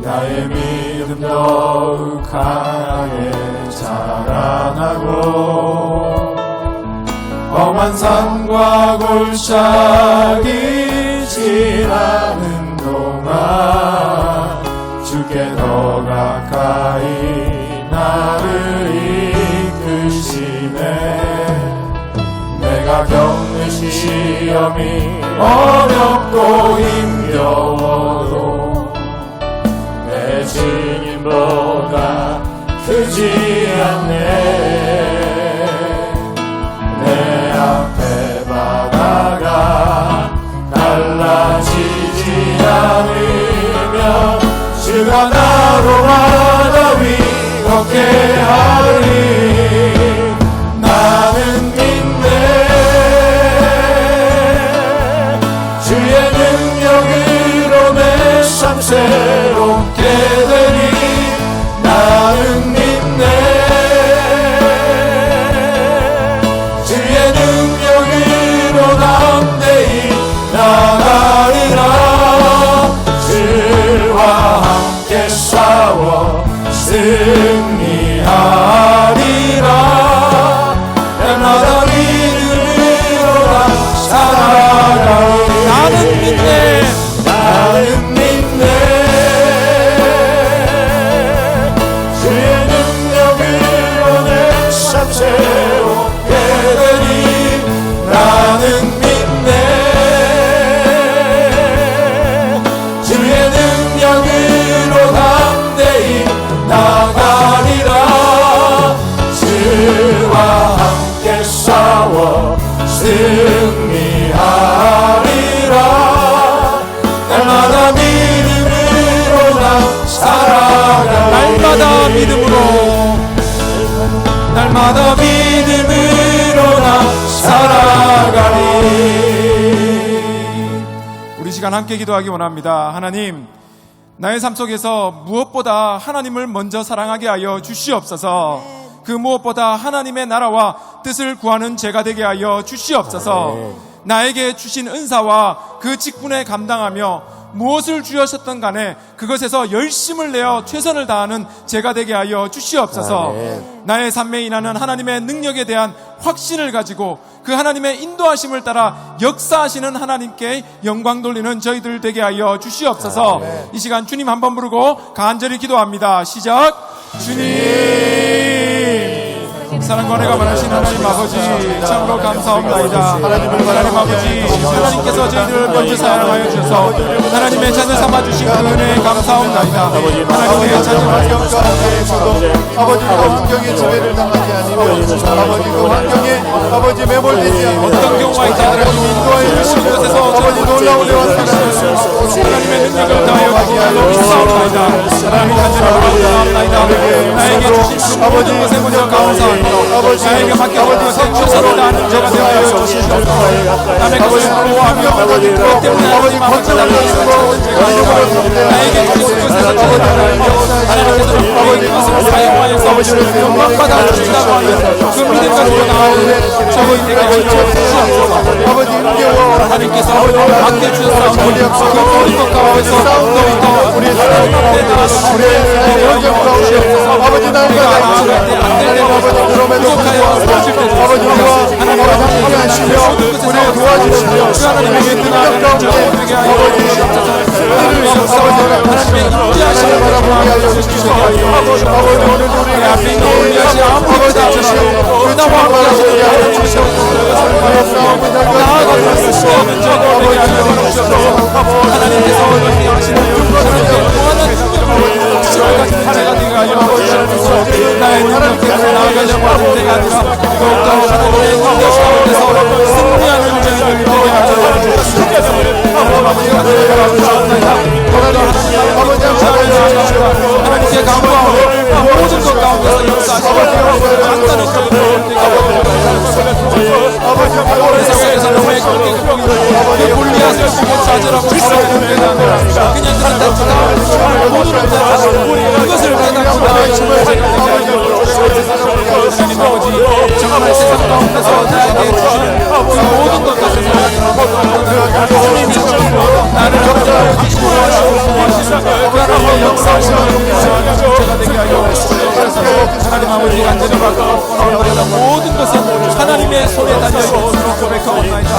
나의 믿음 더욱 강하게 자라나고 험한 산과 골짜기 지나는 동안 주께 더 가까이 나를 이끄시네. 내가 겪는 시험이 어렵고 힘겨워도 내 주님보다 크지 않네. 내 앞에 바다가 갈라지지 않으면 주가 나로 바다 위 걷게 하리. 나는 믿네. 주의 능력으로 내 삶 새롭게 되리. 나는 믿네. 새롭게 되리 나는 믿네. 주의 능력으로 담대히 나가리라. 주와 함께 싸워 승리하리라. 날마다 믿음으로 나 살아가리. 날마다 믿음으로 나 살아가리. 우리 시간 함께 기도하기 원합니다. 하나님, 나의 삶 속에서 무엇보다 하나님을 먼저 사랑하게 하여 주시옵소서. 그 무엇보다 하나님의 나라와 뜻을 구하는 제가 되게 하여 주시옵소서. 나에게 주신 은사와 그 직분에 감당하며 무엇을 주셨던 간에 그것에서 열심을 내어 최선을 다하는 제가 되게 하여 주시옵소서. 나의 삶에 인하는 하나님의 능력에 대한 확신을 가지고 그 하나님의 인도하심을 따라 역사하시는 하나님께 영광 돌리는 저희들 되게 하여 주시옵소서. 이 시간 주님 한번 부르고 간절히 기도합니다. 시작. 주님, 사랑과 은혜가 많으신 하나님 아버지, 참으로 감사합니다. 하나님 아버지, 하나님께서 저희를 먼저 사랑하여 주셔서 하나님의 자녀 삼아주신 그 은혜에 감사합니다. 하나님의 자녀 아버지, 그 환경에 지배를 당하지 않으며 아버지, 그 환경에 아버지 매몰되지 않으며 어떤 경우가 있다 하나님 인도하여 주시는 곳에서 아버지 놀라운 은혜와 하나님의 능력을 다하여 감사합니다. 하나님 간절히 감사합니다. 나에게 주신 그 모든 것에 먼저 감사합니다. 나에게 맡겨진 것에 최선을 다하는 제가 되어 주시옵소서. 남의 것을 부러워하며 그 때문에 하나님 앞에 나에게 주신 것에서 최선을 다하며 하나님께서 아버지 것을 사용하여서 영광받아 주신다고 하는 그 믿음 가지고 나오는 저희에게 주시옵소서. 아버지 은혜와 하나님께서 맡겨주셔서 그 모든 것 가운데서 더욱더 우리 하나님의 영광 가운데 아버지 나라가 그럼에도 불구하고 아버지 우리와 함께 하시며 우리를 도와주시며 하나님의 능력 가운데 아버지 하나님의 인도하심을 바라보게 하여 주시옵소서. 아버지 오늘 우리 앞에 있는 우리 아버지 아무것도 하시고 나와 함께 하시는 하나님 주시옵소서. 나아가서 수고하는 저도 되게 하여 주시옵소서. 하나님께서 어떻게 하시는 하나님께 무한한 능력을 가진 자가 되게 하여 주시옵소서. 나의 능력 때문에 나아가려고 하는 데가 아니라 더욱더 하나님의 능력 가운데서 승리하는 저희들 되게 하여 주시옵소서. 하나님께 간구하고 모든 것 가운데서 역사하시고 간단한 저희들 되게 하여 세상에서 너무의 그 골리앗을 보고 좌절하고 쓰러지는 때가 아니라 그냥 그런 단지가 모든 그것을 깨닫고 나의 힘을 하나님 아버지 정말 세상 가운데서 나에게 주시는 그 모든 것 같은 하나님이 나를 기쁘고 하시고 그 하나님의 역사하시는 제가 되게 하여 주시옵소서. 하나님 아버지 간절히 받고 모든 것은 하나님의 손에 달려있는 고백하옵나이다.